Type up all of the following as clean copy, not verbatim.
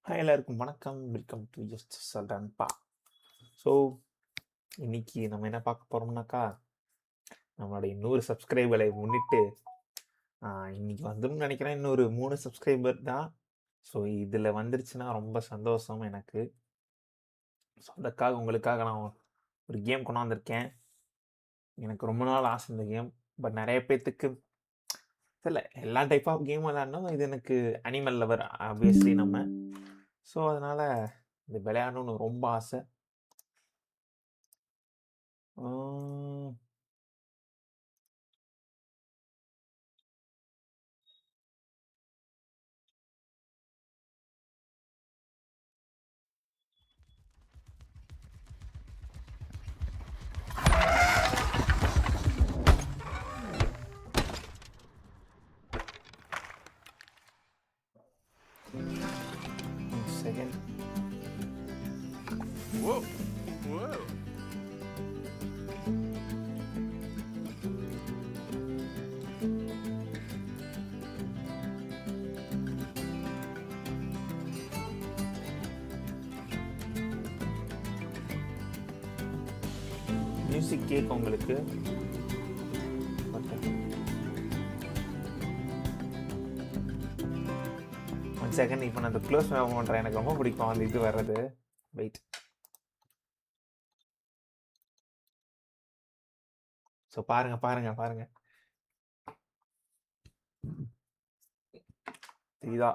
Hi எல்லாருக்கும் வணக்கம். Welcome to just சொல்கிறேன்ப்பா. ஸோ இன்னைக்கு நம்ம என்ன பார்க்க போகிறோம்னாக்கா, நம்மளுடைய 100 சப்ஸ்கிரைபரை முன்னிட்டு இன்னைக்கு வந்துடும் நினைக்கிறேன். இன்னொரு 3 சப்ஸ்கிரைபர் தான். ஸோ இதில் வந்துருச்சுன்னா ரொம்ப சந்தோஷம் எனக்கு. ஸோ அதுக்காக உங்களுக்காக நான் ஒரு கேம் கொண்டாந்துருக்கேன். எனக்கு ரொம்ப நாள் ஆசை இந்த கேம். பட் நிறைய பேர்த்துக்கு தெரியல, எல்லா டைப் ஆஃப் கேம் விளையாடணும். இது எனக்கு அனிமல் லவர் ஆப்வியஸ்லி நம்ம. ஸோ அதனால் இது விளையாடணும்னு ரொம்ப ஆசை. Second. Whoa! Whoa! Music cake உங்களுக்கு. ஒன் செகண்ட், இப்போ நான் அந்த க்ளோஸ் பண்ணுறேன். எனக்கு ரொம்ப பிடிக்கும் அந்த இது வர்றது. வெயிட். ஸோ பாருங்க பாருங்க பாருங்க, தெரியுதா?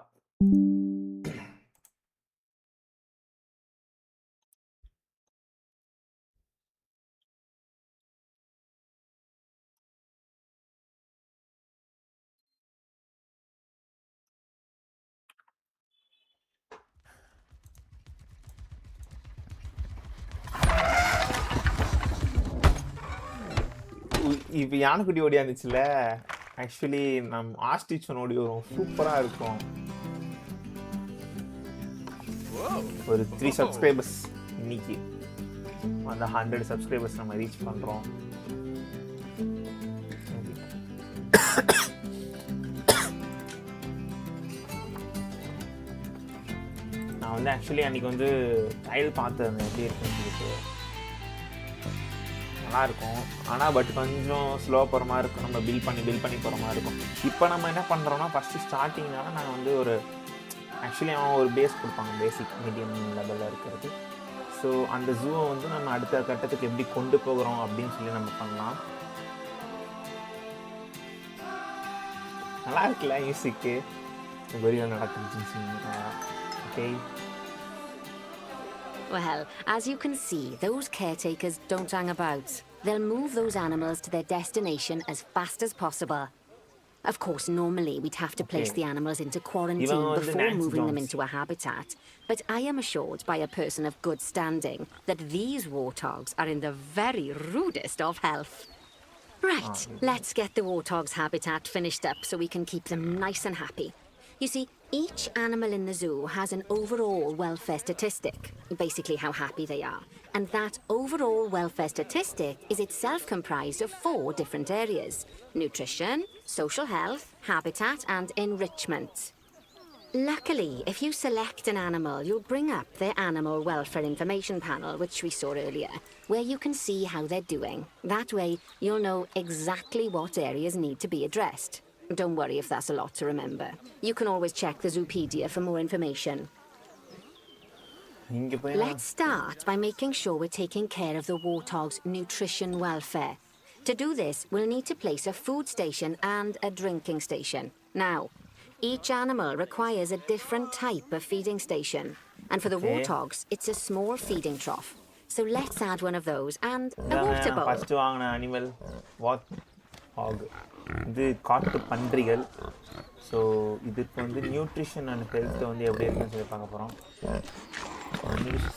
இப்போ யானைக்குட்டி ஓடி வந்துச்சுல, ஆக்சுவலி நம்ம ஆஸ்டிச்சன் ஓடி வரும், சூப்பராக இருக்கும். ஒரு 3 சப்ஸ்கிரைபர்ஸ் இன்னைக்கு அந்த 100 சப்ஸ்கிரைபர்ஸ் நம்ம ரீச் பண்ணுறோம். நான் வந்து ஆக்சுவலி அன்றைக்கி வந்து ட்ரையல் பார்த்துருந்தேன் எப்படி இருக்குன்னு சொல்லிட்டு. நல்லாயிருக்கும், ஆனால் பட் கொஞ்சம் ஸ்லோவாக போகிற மாதிரி இருக்கும். நம்ம பில் பண்ணி போகிற மாதிரி இருக்கும். இப்போ நம்ம என்ன பண்ணுறோன்னா, ஃபஸ்ட்டு ஸ்டார்டிங்னால நாங்கள் வந்து ஒரு ஆக்சுவலி அவன் ஒரு பேஸ் கொடுப்பாங்க, பேசிக் மீடியம் லெவலில் இருக்கிறது. ஸோ அந்த ஜூவை வந்து நம்ம அடுத்த கட்டத்துக்கு எப்படி கொண்டு போகிறோம் அப்படின்னு சொல்லி நம்ம பண்ணலாம். நல்லா இருக்குல்ல மியூசிக்கு, வெறியில் நடக்குது. Okay. Well, as you can see, those caretakers don't hang about. They'll move those animals to their destination as fast as possible. Of course, normally we'd have to place the animals into quarantine before moving them into a habitat, but I am assured by a person of good standing that these warthogs are in the very rudest of health. Right, let's get the warthog's habitat finished up so we can keep them nice and happy. You see, each animal in the zoo has an overall welfare statistic, basically how happy they are. And that overall welfare statistic is itself comprised of 4 different areas: nutrition, social health, habitat, and enrichment. Luckily, if you select an animal, you'll bring up their animal welfare information panel, which we saw earlier, where you can see how they're doing. That way, you'll know exactly what areas need to be addressed. Don't worry if that's a lot to remember. You can always check the Zoopedia for more information. Let's start by making sure we're taking care of the warthog's nutrition welfare. To do this, we'll need to place a food station and a drinking station. Now, each animal requires a different type of feeding station. And for the warthogs, it's a small feeding trough. So let's add one of those and a water bowl. First animal, warthog. இது காட்டு பன்றிகள். So இதுக்கு வந்து nutrition and ஹெல்த்தை வந்து எப்படி இருக்குன்னு சொல்லி பார்க்க போகிறோம்.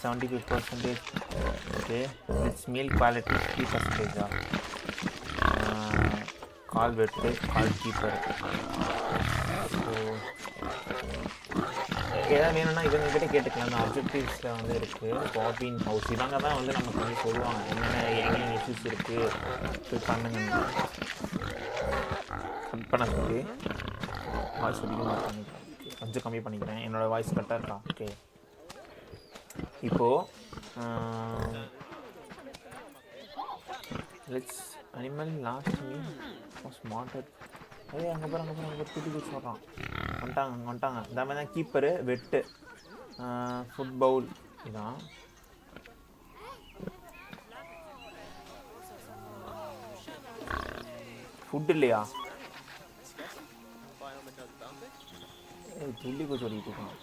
75%. Okay, it's meal quality 3%. கால் வெட்டு, கால் கீப்பர். ஸோ ஏதாவது வேணும்னா இவங்ககிட்ட கேட்டுக்கலாம். அந்த அப்ஜெக்டிவ்ஸில் வந்து இருக்குது. பாபின் ஹவுஸ், இவங்க தான் வந்து நமக்கு வந்து சொல்லுவாங்க என்னென்ன எங்கே இஷ்யூஸ் இருக்குது, போய் பண்ணுங்க. கட் பண்ண சொல்லி வாய்ஸ் அதிகமாக பண்ணிக்கிறேன், கொஞ்சம் கம்மி பண்ணிக்கிறேன். என்னோடய வாய்ஸ் கரெக்டாக இருக்கா? ஓகே. இப்போ let's animal last mean was மாட்டட். அங்கே பாரு குட்டி குச்சி சொல்கிறான். வந்துட்டாங்க இந்த மாதிரி தான் கீப்பரு வெட்டு ஃபுட் பவுல் இதான். ஃபுட் இல்லையா துள்ளி போய் சொல்லிட்டு இருக்கான்.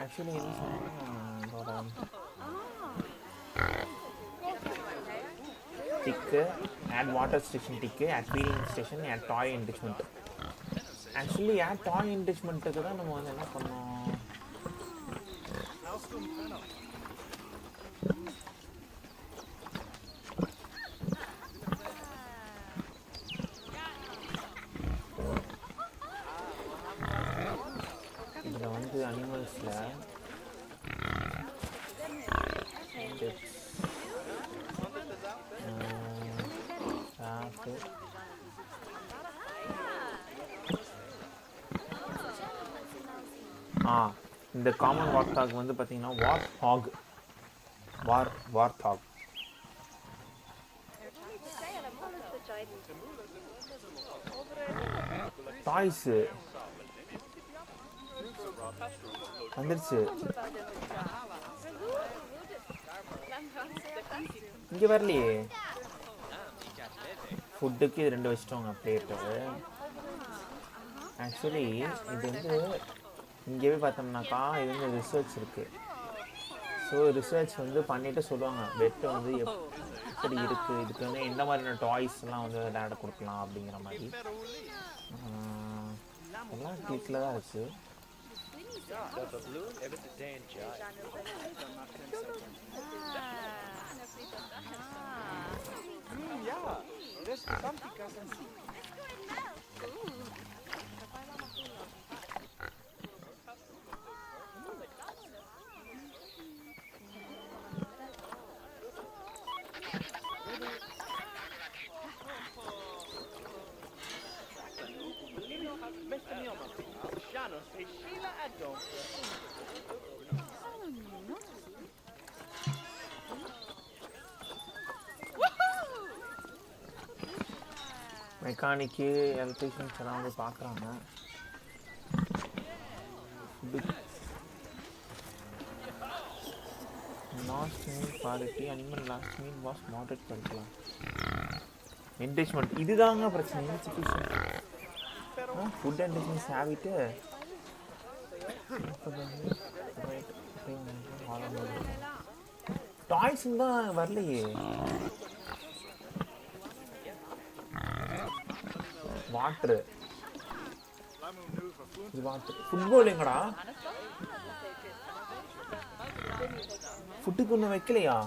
ஆக்சுவலி என்ன சொன்னா டிக்கு ஆட் வாட்டர் ஸ்டேஷன் டிக்கு ஆட் ஃபீடிங் ஸ்டேஷன் ஆட் டாய் என்ரிச்மெண்ட். ஆக்சுவலி ஆட் டாய் என்ரிச்மெண்ட்டுக்கு தான் நம்ம வந்து என்ன பண்ணோம், இதில் வந்து அனிமல்ஸில் இந்த காமன் வார்த்தாக் வந்து பார்த்தீங்கன்னா வார்த்தாக் டாய்ஸு வந்துருச்சு. இங்கே வரலையே. ஃபுட்டுக்கு இது 2 வச்சுட்டோங்க பிளேட்டு. ஆக்சுவலி இது வந்து இங்கே பார்த்தோம்னாக்கா இது வந்து ரிசர்ச் இருக்குது. ஸோ ரிசர்ச் வந்து பண்ணிவிட்டு சொல்லுவாங்க பெட்டை வந்து எப்படி இருக்குது, இதுக்கு வந்து எந்த மாதிரியான டாய்ஸ்லாம் வந்து விளையாட கொடுக்கலாம் அப்படிங்கிற மாதிரி. எல்லாம் கிளிக்கில் தான் இருக்குது. மெக்கானிக்கு எலக்ட்ரிஷியன்ஸ் எல்லாம் வந்து பார்க்குறாங்க. Last mean quality animal last mean was moderate பண்ணிக்கலாம். என்ரிச்மெண்ட் இதுதாங்க பிரச்சனை. ஃபுட் என்ரிச்மெண்ட் ஆகிட்டு டாய்ஸ் தான் வரலையே. வாட்டரு ஃபுட்பால் எங்கடா? ஃபுட்டுக்கு ஒன்றும் வைக்கலையா?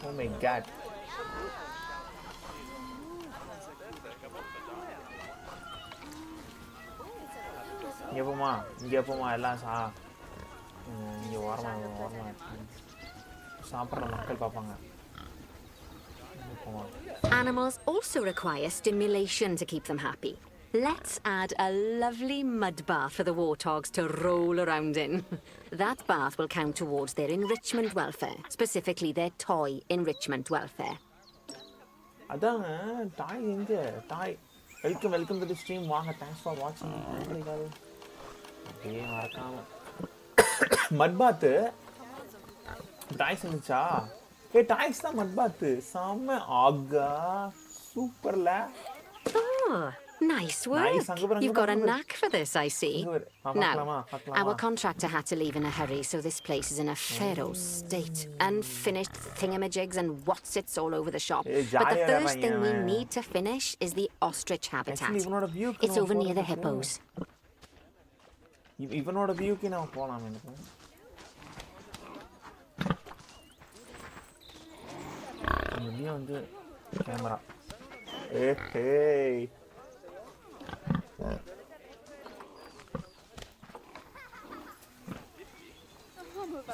Oh my god. இங்கே போமா எல்லாம் இங்கே ஓரமாக சாப்பிட்ற மக்கள் பார்ப்பாங்க. Animals also require stimulation to keep them happy. Let's add a lovely mud bath for the warthogs to roll around in. That bath will count towards their enrichment welfare, specifically their toy enrichment welfare. அதாங்க toy எங்க toy. Welcome to the stream. வாங்க, thanks for வாட்சிங். அப்படியே மறக்காம மட் பாத்து toys இருந்துச்சா? Toys தான் மட் பாத்து. செம்ம ஆகா சூப்பர்ல. Nice work. You've got a knack for this, I see. Now, our contractor had to leave in a hurry, so this place is in a pharaoh state. Unfinished thingamajigs and whatsits all over the shop. But the first thing we need to finish is the ostrich habitat. It's over near the hippos. இவனோட வியூக்கு நான் போகலாம். எனக்கு இங்கேயும் வந்து camera.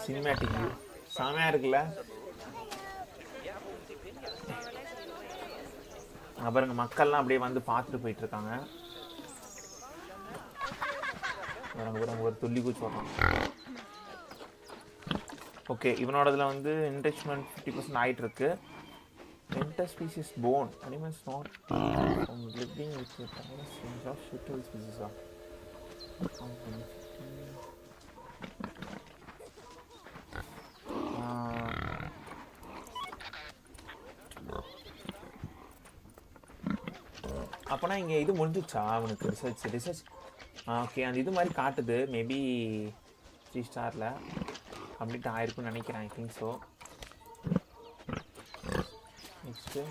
Cinematic view செமையா இருக்குல்ல? பாருங்க மக்கள்லாம் அப்படியே வந்து பார்த்துட்டு போயிட்டு இருக்காங்க. ஒரு துள்ளி குச்சி வரலாம். ஓகே, இவனோடதுல வந்து enrichment 50% ஆயிட்டு இருக்கு. Enter species bone. Animals not from living with the tiniest range of suitable species. அப்போனா இங்கே இது முடிஞ்சிச்சா அவனுக்கு ரிசர்ச்? ஓகே, அந்த இது மாதிரி காட்டுது. மேபி 3 ஸ்டாரில் கம்ப்ளீட் ஆயிருக்குன்னு நினைக்கிறேன். I think so. Next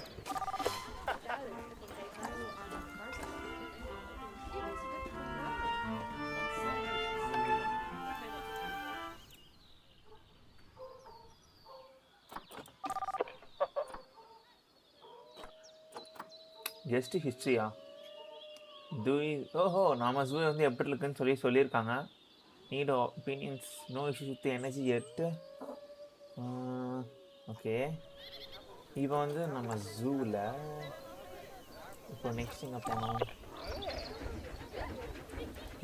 just ஹிஸ்ட்ரியா? ஓஹோ, நாம ஜூ வந்து எப்படி இருக்குன்னு சொல்லியிருக்காங்க. Need opinions, no issues with energy எட்டு. ஓகே, இப்போ வந்து நம்ம ஜூவில் இப்போ நெக்ஸ்ட் எங்கே போனோம்?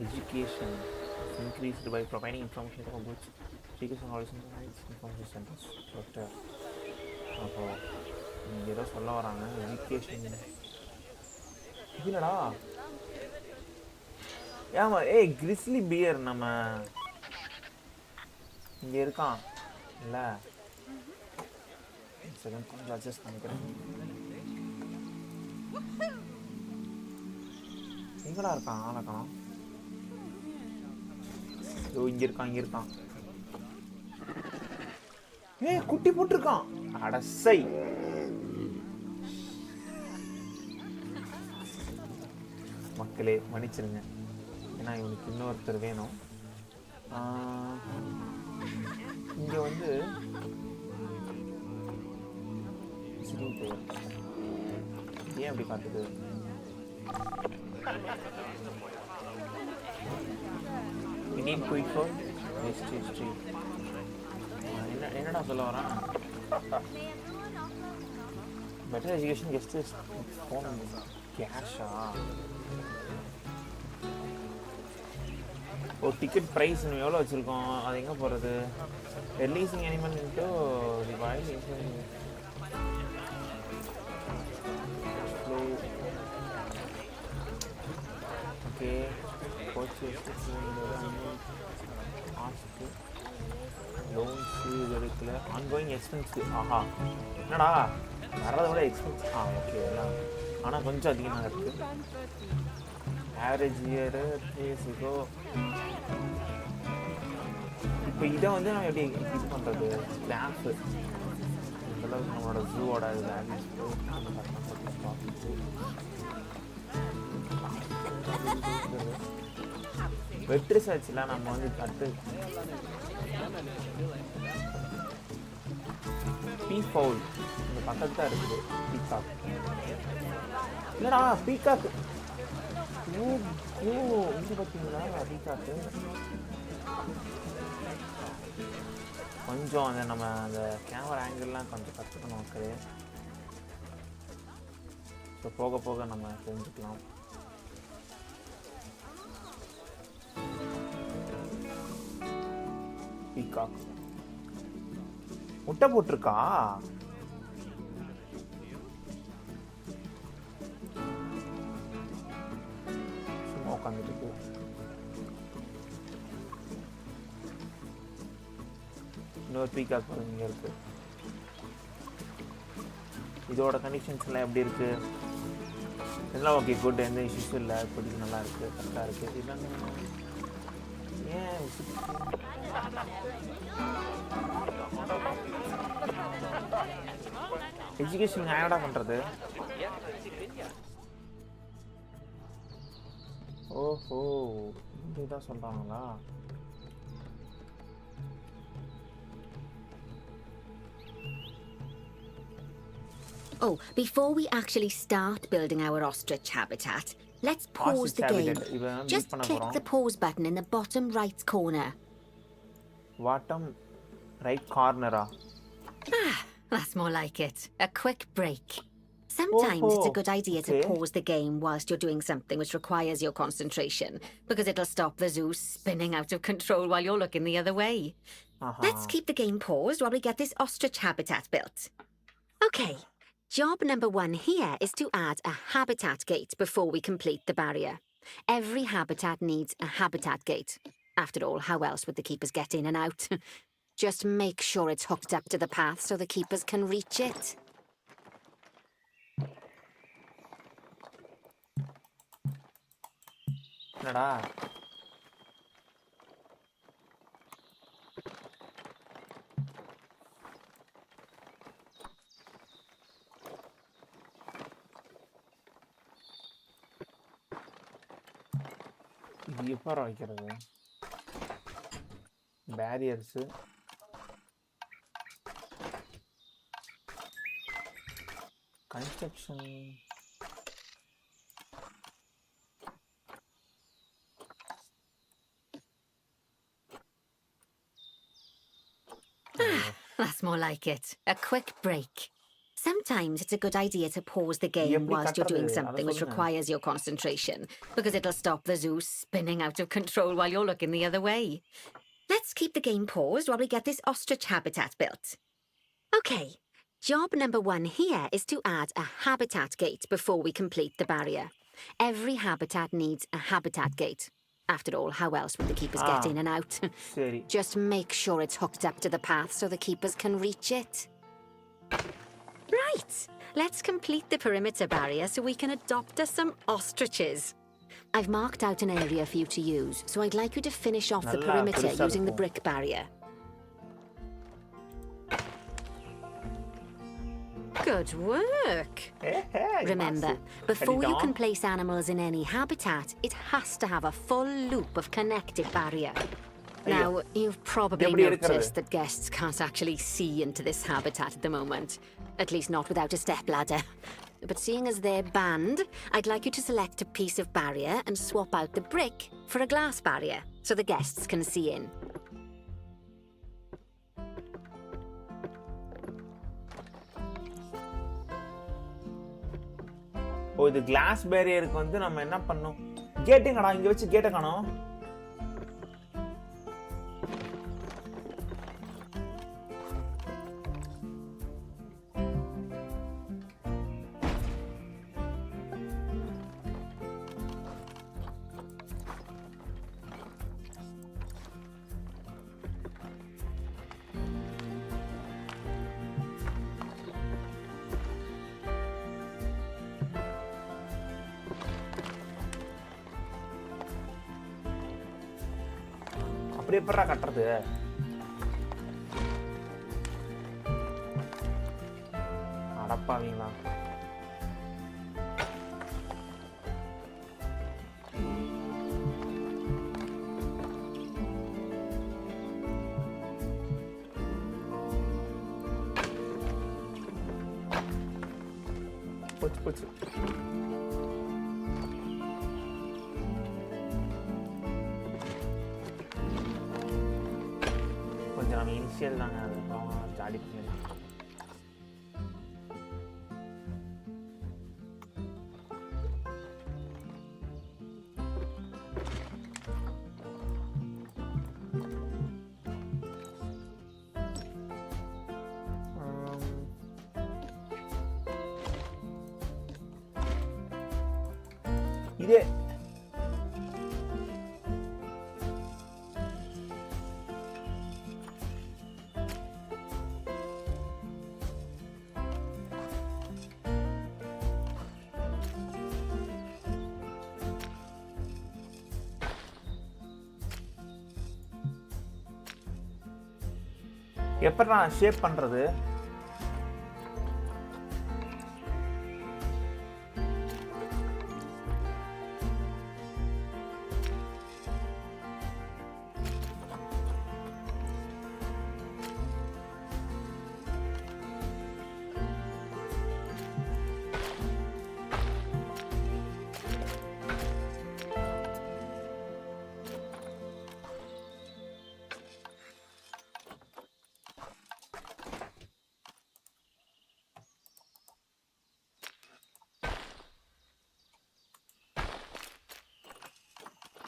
Education increased by providing information for goods education information centres doctor. அப்போ இங்கே ஏதோ சொல்ல வராங்க. எஜுகேஷன் இல்லடா. ஏமா கிரிஸ்லி பியர் நம்ம இங்கே இருக்கான் இல்லை? செகண்ட் கொஞ்சம் அட்ஜஸ்ட் பண்ணிக்கிறேன். எங்கடா இருக்கான்? ஆளக்கான். இங்கே இருக்கான். குட்டி போட்டிருக்கான். அடசை. மக்களே மன்னிச்சிருங்க, ஏன்னா இவனுக்கு இன்னொருத்தர் வேணும். இங்கே வந்து ஏன் அப்படி காட்டுது? இந்தியன் குயிக் ஹிஸ்ட்ரி என்னடா சொல்ல வரான்? பெட்டர் எஜுகேஷன் கெஸ்ட் ஃபோன் கேஷா? ஒரு டிக்கெட் ப்ரைஸ் எவ்வளோ வச்சுருக்கோம்? அது எங்கே போகிறது? Releasing animal into the wild. Okay, கோச்சு ஆஸ்ட்டு லோன்ஸு இது எடுக்கல. Ongoing expense. ஆஹா, என்னடா வர்றதை விட எக்ஸ்பென்ஸ். ஓகே, எல்லாம் ஆனால் கொஞ்சம் அதிகமாக இருக்குது. Average year 3 years ago. இப்போ இதை வந்து நம்ம எப்படி இது பண்ணுறது? ஸ்டாஃபு இதெல்லாம் நம்மளோட ஜூவோட வேல்யூஸ் வெட் ரிசர்ச்சில் நம்ம வந்து பீ ஃபவுல் இந்த பக்கத்து தான் இருக்குது. பீகாக் இல்லைடா, பீகாக். இங்கே பார்த்தீங்களா பீகாக்கு? கொஞ்சம் அந்த நம்ம அந்த கேமரா ஆங்கிள்லாம் கொஞ்சம் கற்றுக்கணும் மக்களே. ஸோ போக போக நம்ம தெரிஞ்சுக்கலாம். பீகாக் முட்டை போட்டிருக்கா? சும்மா உட்காந்துட்டு இன்னொரு பீகாக் இங்க இருக்கு. இதோட கண்டிஷன்ஸ்லாம் எப்படி இருக்கு? இதெல்லாம் ஓகே, குட், எந்த இஷ்யூஸும் இல்லை. இப்போதைக்கு நல்லா இருக்கு, கரெக்டாக இருக்கு. இதெல்லாம் ஏன் எஜுகேஷன் என்னடா பண்றது? ஓஹோ, இதுதான் சொல்றாங்களா? Oh, before we actually start building our ostrich habitat, let's pause the game. Just click the pause button in the bottom right corner. Bottom right corner? Ah, that's more like it. A quick break. Sometimes it's a good idea okay. to pause the game whilst you're doing something which requires your concentration, because it'll stop the zoo spinning out of control while you're looking the other way. Let's keep the game paused while we get this ostrich habitat built. Okay, job number 1 here is to add a habitat gate before we complete the barrier. Every habitat needs a habitat gate. After all, how else would the keepers get in and out? Just make sure it's hooked up to the path so the keepers can reach it. என்னடா இது எப்போ வைக்கிறது barriers construction That's more like it. A quick break. Sometimes it's a good idea to pause the game whilst you're doing something which requires your concentration, because it'll stop the zoo spinning out of control while you're looking the other way. Let's keep the game paused while we get this ostrich habitat built. Okay, job number 1 here is to add a habitat gate before we complete the barrier. Every habitat needs a habitat gate. After all, how else would the keepers get in and out? சரி Just make sure it's hooked up to the path so the keepers can reach it. Right, let's complete the perimeter barrier so we can adopt us some ostriches. I've marked out an area for you to use, so I'd like you to finish off the நல்லா perimeter பெருசா using the இருக்கும். brick barrier. Good work! Remember, before you can place animals in any habitat, it has to have a full loop of connected barrier. Now, you've probably எப்படி எடுக்கிறது? noticed that guests can't actually see into this habitat at the moment. At least not without a stepladder. But seeing as they're banned, I'd like you to select a piece of barrier and swap out the brick for a glass barrier, so the guests can see in. ஓ இது class பேரியருக்கு வந்து நம்ம என்ன பண்ணோம் கேட்டுங்கடா இங்க வச்சு கேட்ட காணோம் அப்படி எப்படா கட்டுறது அடப்பாவீங்களா போச்சு போச்சு கொஞ்சம் நம்ம இனிஷியல் தாங்க அதுக்கப்புறம் ஜாலி பண்ணிடலாம் இதே எப்படி நான் ஷேப் பண்றது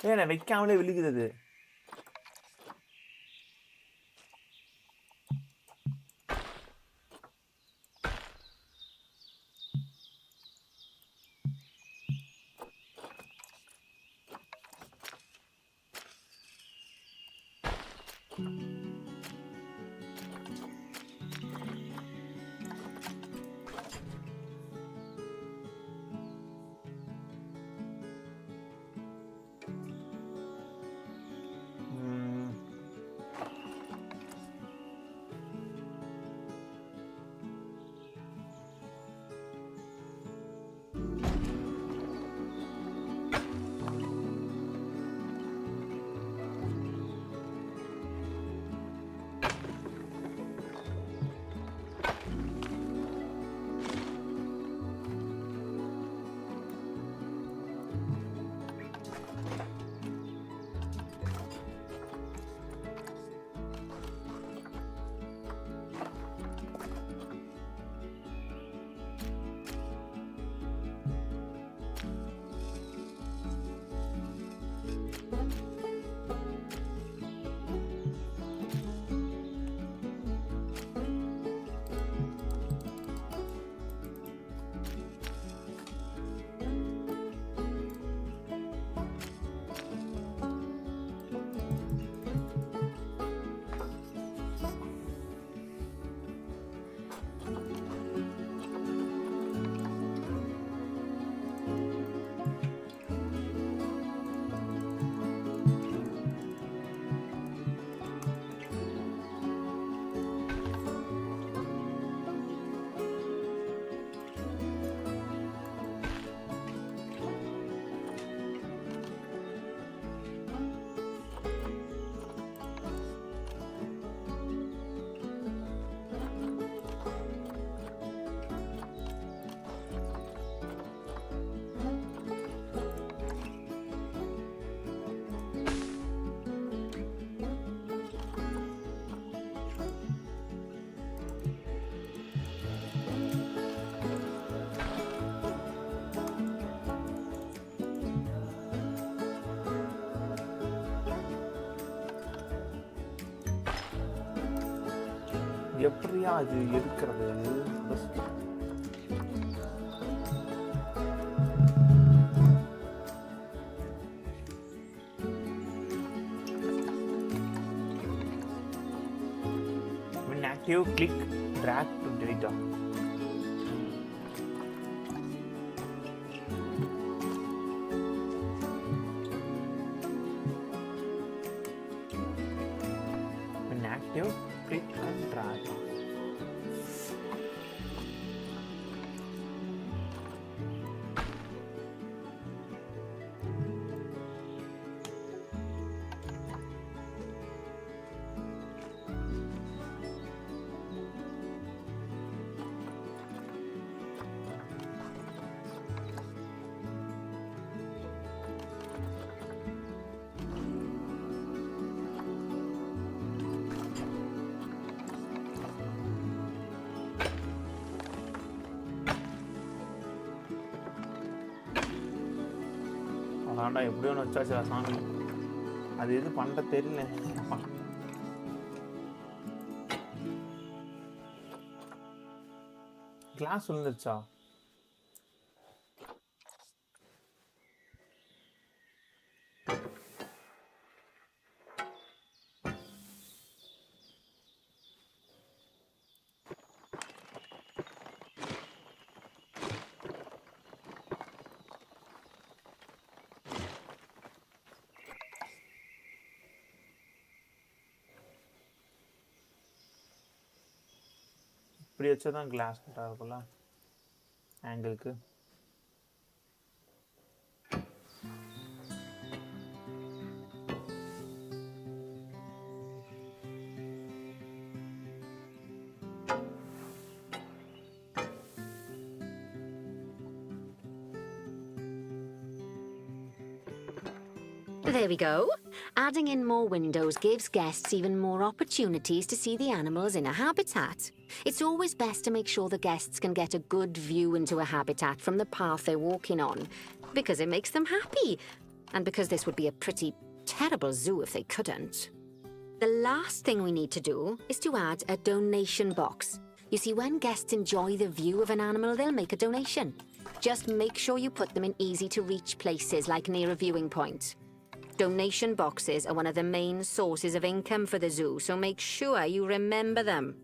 நான் வைக்காமலே விழுகுது அது. எப்படியா அது இருக்கிறது? When active, click drag to delete. When active, click and drag. அதான்டா எப்படியோ ஒன்று வச்சாச்சு சாமி. அது எது பண்ண தெரியல. கிளாஸ் விழுந்துருச்சா? இப்படி வச்சா தான் கிளாஸ் கரெக்டாக இருக்கும்ல ஆங்கிளுக்கு. There we go. Adding in more windows gives guests even more opportunities to see the animals in a habitat. It's always best to make sure the guests can get a good view into a habitat from the path they're walking on, because it makes them happy. And because this would be a pretty terrible zoo if they couldn't. The last thing we need to do is to add a donation box. You see, when guests enjoy the view of an animal, they'll make a donation. Just make sure you put them in easy-to-reach places, like near a viewing point. Donation boxes are one of the main sources of income for the zoo, so make sure you remember them.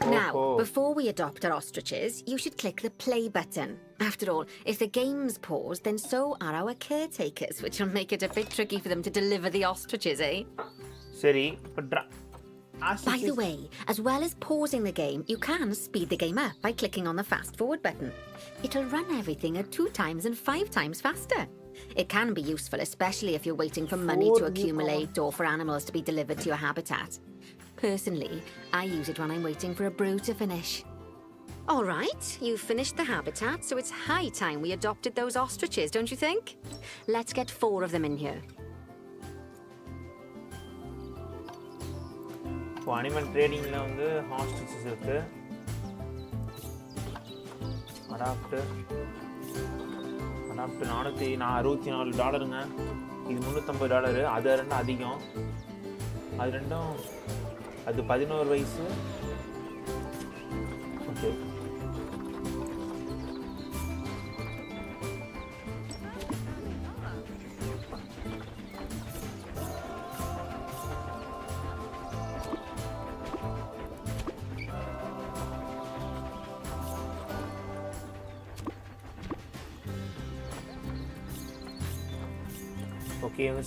Now, before we adopt our ostriches, you should click the play button. After all, if the game's paused, then so are our caretakers, which will make it a bit tricky for them to deliver the ostriches, eh? Seri, By the way, as well as pausing the game, you can speed the game up by clicking on the fast forward button. It'll run everything at 2 times and 5 times faster. It can be useful, especially if you're waiting for money to accumulate or for animals to be delivered to your habitat. Personally, I use it when I'm waiting for a brew to finish. All right, you've finished the habitat, so it's high time we adopted those ostriches, don't you think? Let's get 4 of them in here. Animal trading வந்து hostages இருக்கு. Adapter $464ங்க. இது $350. அது ரெண்டும் அதிகம். அது ரெண்டும் அது 11 வயசு. Okay.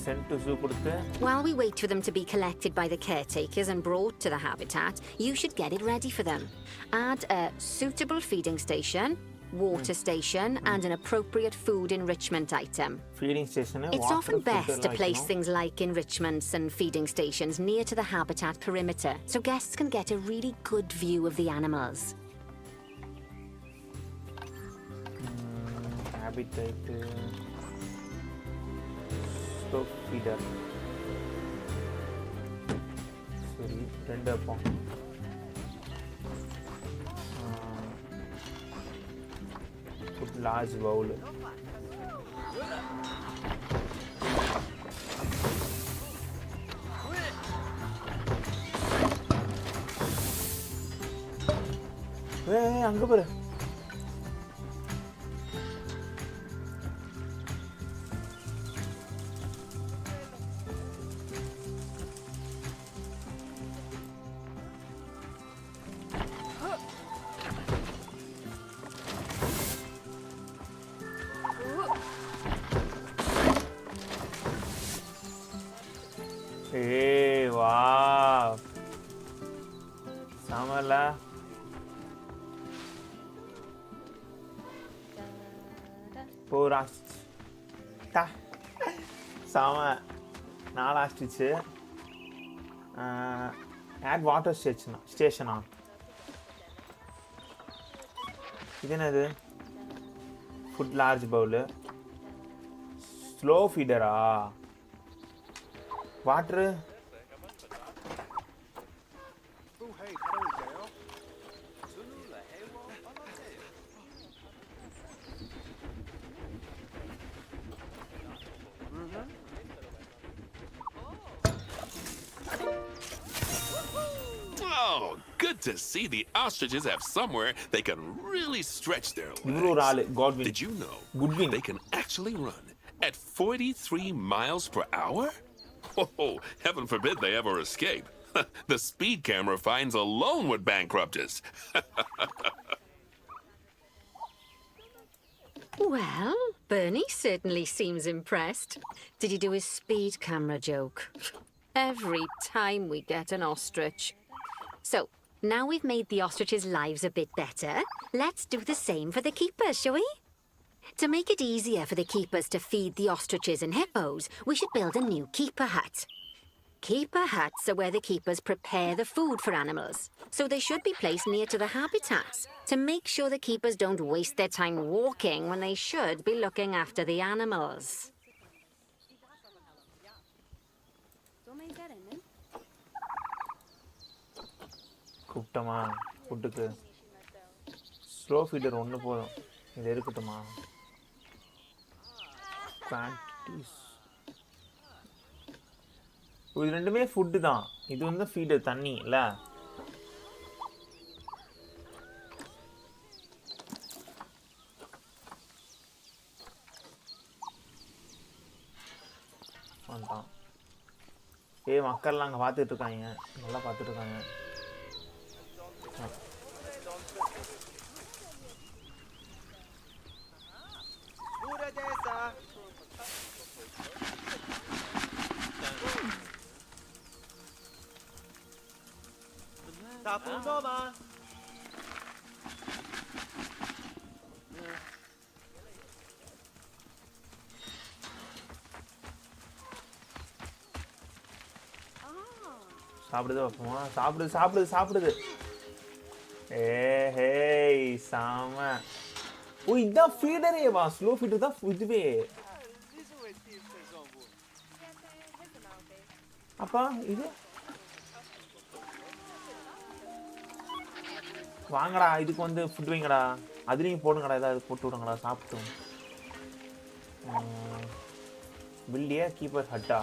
Sent to zoo. While we wait for them to be collected by the caretakers and brought to the habitat, you should get it ready for them. Add a suitable feeding station, water station, and an appropriate food enrichment item. Feeding station. It's often best to place things like enrichments and feeding stations near to the habitat perimeter, so guests can get a really good view of the animals. Habitat. Feeder. Sorry, tender pond. Put large bowl. Hey, அங்க பாரு. Hey, wow. Samala. Poor ostrich. Ta. Sama. 4 ostrich. Add water station. இது என்னது? Food large bowl. Slow feeder. Water. Oh, good to see the ostriches have somewhere they can really stretch their legs. Did you know they can actually run at 43 miles per hour? Oh, heaven forbid they ever escape. The speed camera fines alone would bankrupt us. Well, Bernie certainly seems impressed. Did he do his speed camera joke? Every time we get an ostrich. So, now we've made the ostriches' lives a bit better, let's do the same for the keepers, shall we? To make it easier for the keepers to feed the ostriches and hippos, we should build a new keeper hut. Keeper huts are where the keepers prepare the food for animals, so they should be placed near to the habitats to make sure the keepers don't waste their time walking when they should be looking after the animals. கூப்பிட்டமா ஃபுட்டுக்கு slow feeder ஒன்று போதும் இது இருக்கட்டுமா quantities. இது ரெண்டுமே food தான். இது வந்து feet தண்ணி இல்ல. வந்துட்டான். ஏய் மக்கள்லாம் அங்கே பார்த்துட்டு இருக்காங்க, நல்லா பார்த்துட்டு இருக்காங்க. சாப்பிடுது வைப்போமா? சாப்பிடுது சாப்பிடுது சாப்பிடுது. ஹே சாம. ஓ இதான் ஃபீடரேவா? ஸ்லோ ஃபீடர் தான் இதுவே. அப்பா இது வாங்கடா, இதுக்கு வந்து ஃபுட் வைங்கடா, அதுலேயும் போடுங்கடா, ஏதாவது போட்டு விடுங்கடா சாப்பிட்டோம். பில்டியா கீப்பர் ஹட்டா?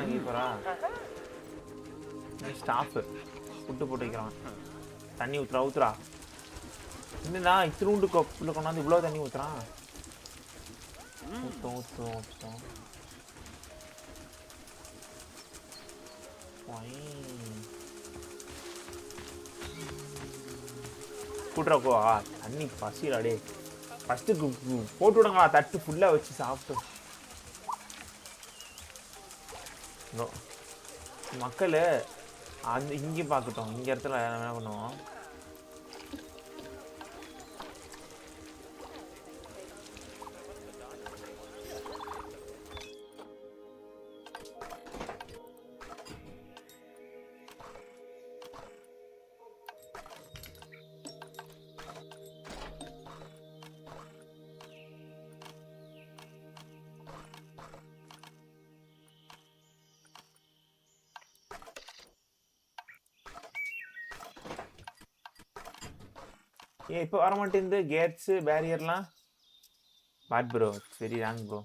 கீப்பரா? ஸ்டாஃப் ஃபுட்டு போட்டு வைக்கிறான். தண்ணி ஊத்துறா. என்னடா இத்திரூண்டு கப்பில் கொண்டாந்து இவ்வளோ தண்ணி ஊத்துறான்? ஊற்றும். கூட்டுறக்கோ தண்ணி பசிடாடே. ஃபஸ்ட்டு போட்டு விடுங்களா, தட்டு ஃபுல்லாக வச்சு சாப்பிட்டு. மக்கள் அந்த இங்கே பார்க்கட்டும், இங்கே இடத்துல என்ன பண்ணுவோம். ஏன் இப்போ வர மாட்டேங்குது கேட்ஸு பேரியர்லாம்? What bro, very wrong bro.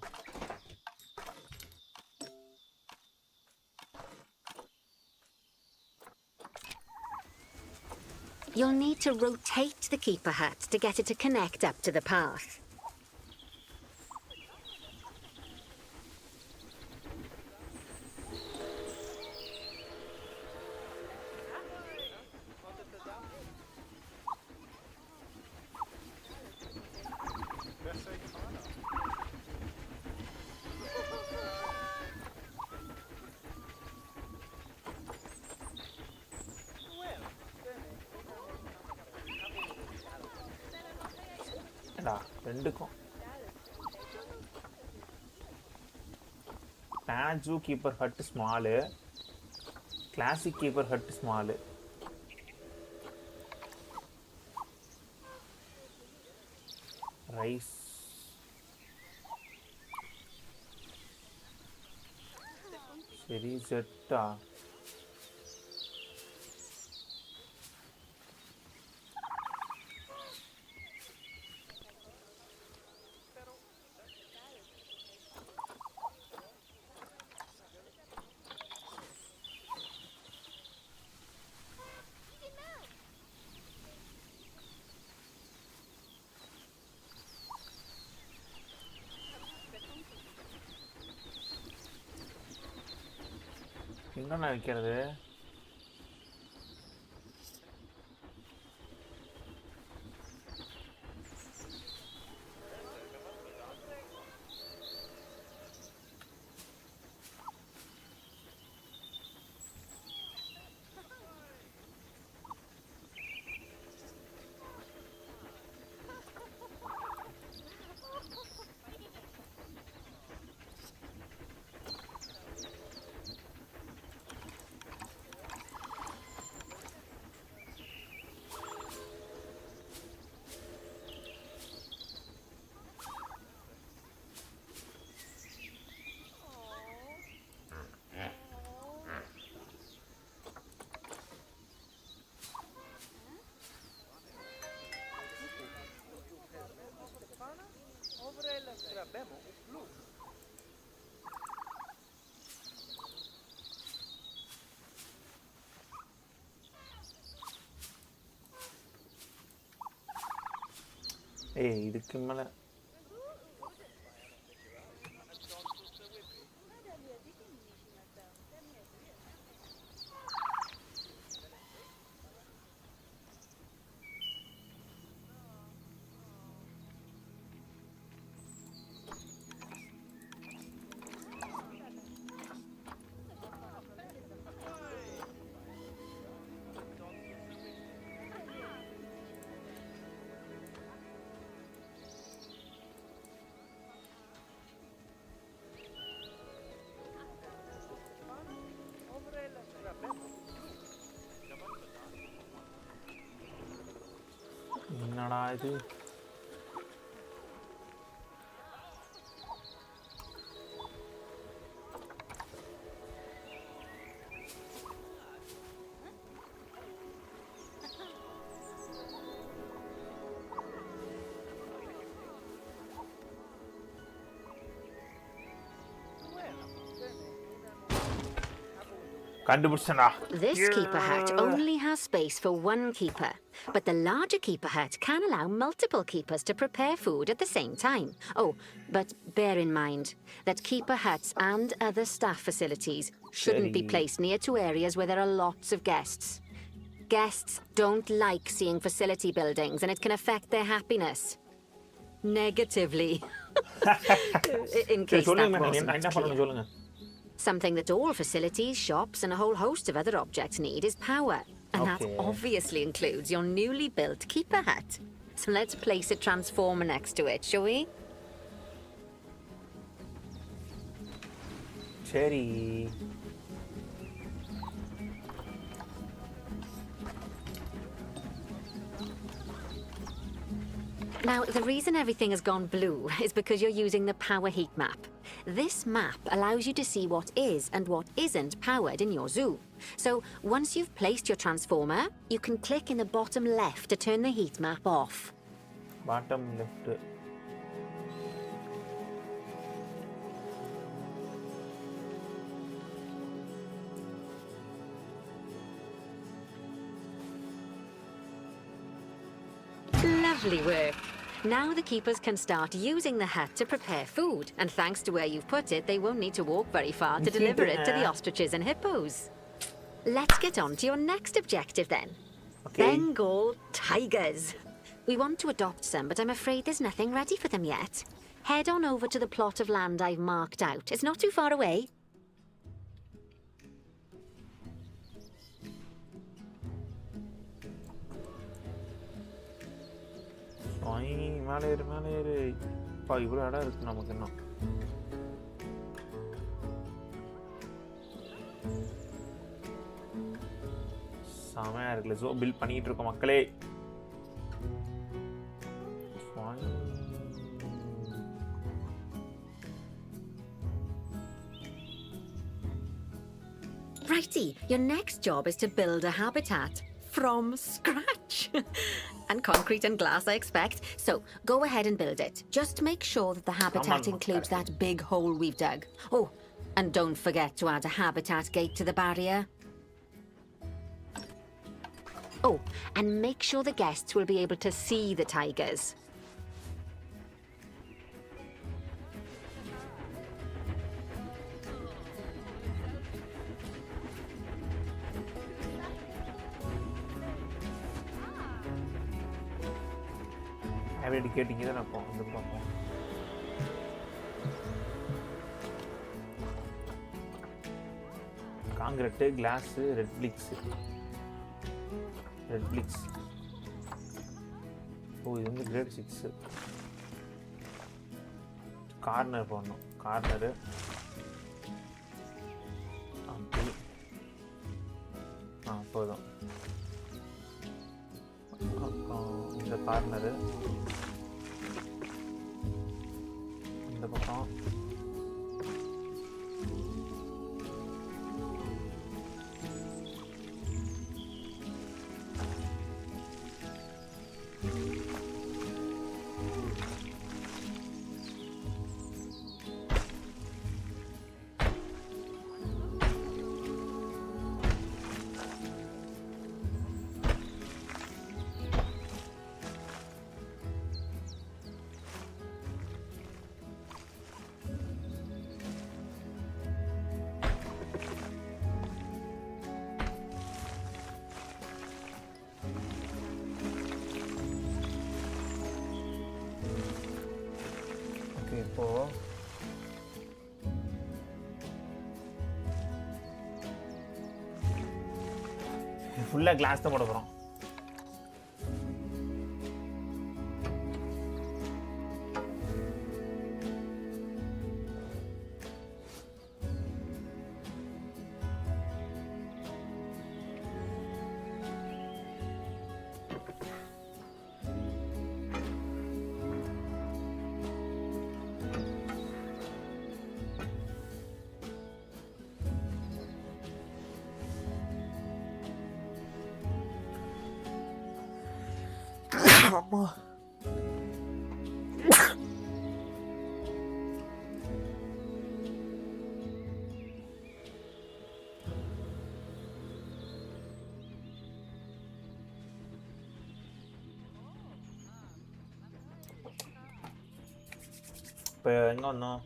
You'll need to rotate the keeper hut to get it to connect up to the path. ரெண்டுக்கும் zoo keeper hut small, classic keeper hut small. Rice சரி செட்டா. எங்கண்ணா வைக்கிறது? ஏய் இதுக்கு மேலே என்னடா இது கண்டுபிடிச்சனா This keeper hut only has space for one keeper, but the larger keeper hut can allow multiple keepers to prepare food at the same time. Oh, but bear in mind that keeper huts and other staff facilities shouldn't be placed near to areas where there are lots of guests. Guests don't like seeing facility buildings, and it can affect their happiness negatively. In case that wasn't clear. Something that all facilities, shops, and a whole host of other objects need is power. And that obviously includes your newly built keeper hut. So let's place a transformer next to it, shall we? சரி Now, the reason everything has gone blue is because you're using the power heat map. This map allows you to see what is and what isn't powered in your zoo. So, once you've placed your transformer, you can click in the bottom left to turn the heat map off. Bottom left. Lovely work. Now the keepers can start using the hut to prepare food, and thanks to where you've put it, they won't need to walk very far to deliver it to the ostriches and hippos. Let's get on to your next objective then. Okay. Bengal tigers. We want to adopt some, but I'm afraid there's nothing ready for them yet. Head on over to the plot of land I've marked out. It's not too far away. மேலே ஏறு இப்போ இவ்வளோ இடம் இருக்கு நமக்கு இன்னும் செமையா இருக்குல்ல ஸோ பில்ட் பண்ணிட்டு இருக்கோம் மக்களே Righty, your next job is to build a habitat from scratch. And concrete and glass, I expect. So, go ahead and build it. Just make sure that the habitat includes that big hole we've dug. Oh, and don't forget to add a habitat gate to the barrier. Oh, and make sure the guests will be able to see the tigers. கேட்டிங்க தான் நான் வந்து பார்ப்போம் concrete class red flex ஓ இது வந்து great 6 corner போடணும் corner அப்படி போதும் அப்புறம் இந்த கார்னரு இந்த பக்கம் அப்போ ஃபுல்லா கிளாஸ் தான் போட போறோம். அம்மா இப்போ எங்கே வந்தோம்?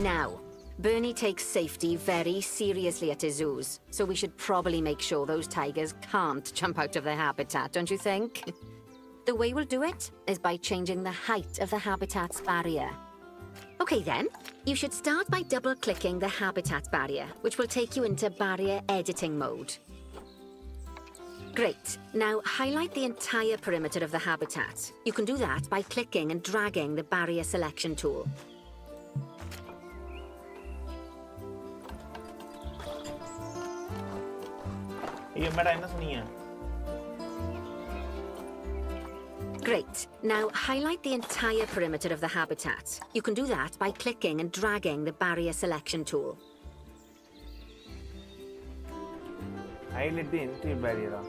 Now, Bernie takes safety very seriously at his zoos, so we should probably make sure those tigers can't jump out of their habitat, don't you think? The way we'll do it is by changing the height of the habitat's barrier. Okay then, you should start by double-clicking the habitat barrier, which will take you into barrier editing mode. Great. Now highlight the entire perimeter of the habitat. You can do that by clicking and dragging the barrier selection tool. Great. Now highlight the entire perimeter of the habitat. You can do that by clicking and dragging the barrier selection tool. Highlight the entire barrier.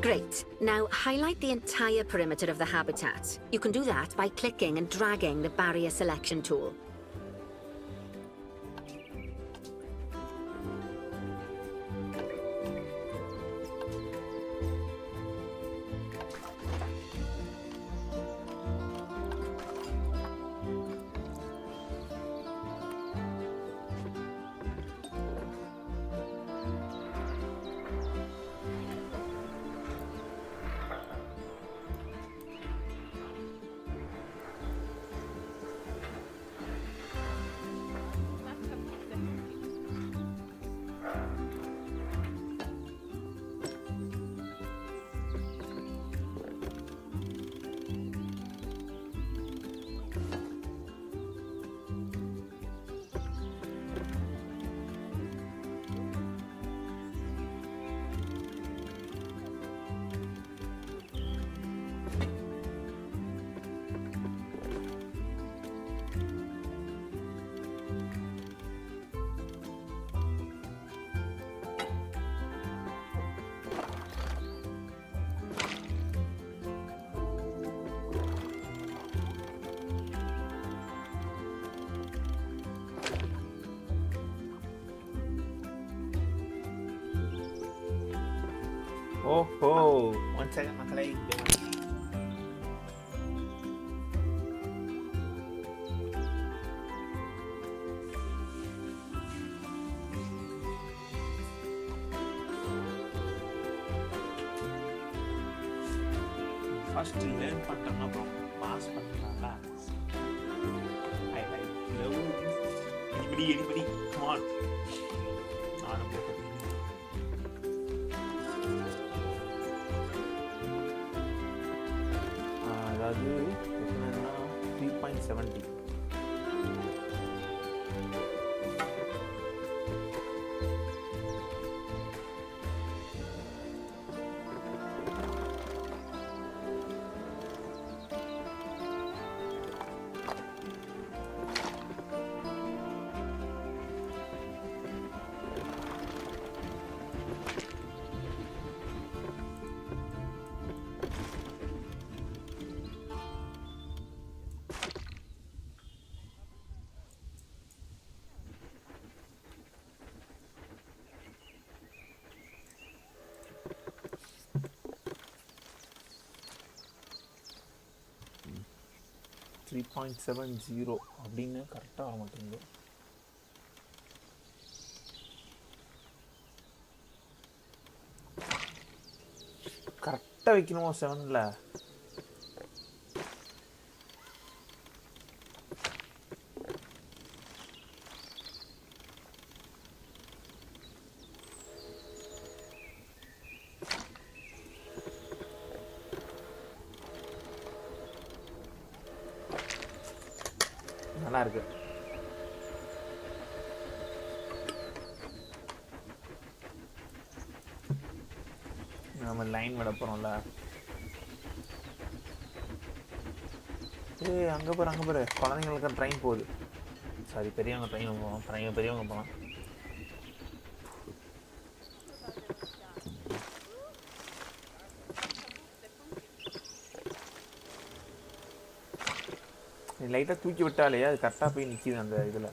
Great. Now highlight the entire perimeter of the habitat. You can do that by clicking and dragging the barrier selection tool. ஓஹோ, one second மக்களை. First learn பண்ணிட்டோம்னா அப்புறம் pass பண்ணலாம்ல. I love anybody come on. அதாவது என்னன்னா 3.70. .70 அப்படின்னு கரெக்டாக வர மாட்டேங்குது. கரெக்டாக வைக்கணுமோ 7ல்? நல்லா இருக்கு. நம்ம லைன் விட போறோம்ல. அங்க பாரு குழந்தைங்களுக்கு ட்ரெயின் போகுது. சாரி, பெரியவங்க ட்ரெயின் போகலாம். பெரியவங்க போகலாம். லைட்டாக தூக்கி விட்டாலே அது கரெக்டாக போய் நிற்கிது அந்த இதில்.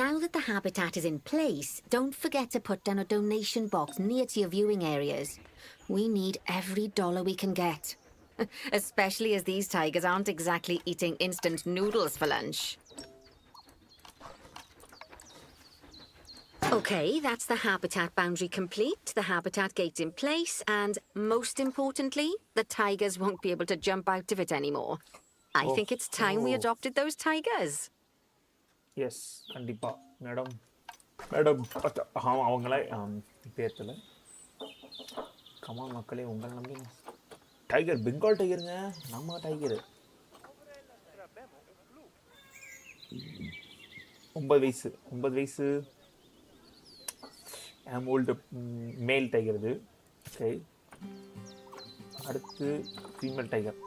Now that the habitat is in place, don't forget to put down a donation box near to your viewing areas. We need every dollar we can get. Especially as these tigers aren't exactly eating instant noodles for lunch. Okay, that's the habitat boundary complete, the habitat gate in place, and most importantly, the tigers won't be able to jump out of it anymore. I think it's time we adopted those tigers. Yes, கண்டிப்பாக madam. அவங்களே பேர்த்தில் come on மக்களே, உங்கள் நம்பி tiger, Bengal டைகருங்க, நம்ம tiger. 9 வயசு old மேல் tiger இது. ஓகே, அடுத்து ஃபீமேல் டைகர்.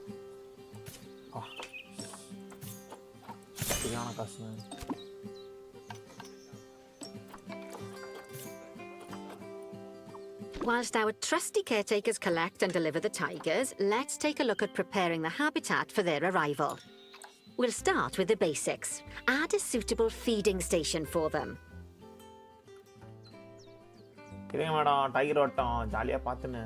சரியான காசு. Whilst our trusty caretakers collect and deliver the tigers, let's take a look at preparing the habitat for their arrival. We'll start with the basics. Add a suitable feeding station for them. இருங்க madam, tiger ஓட்டம் ஜாலியாக பார்த்துன்னு.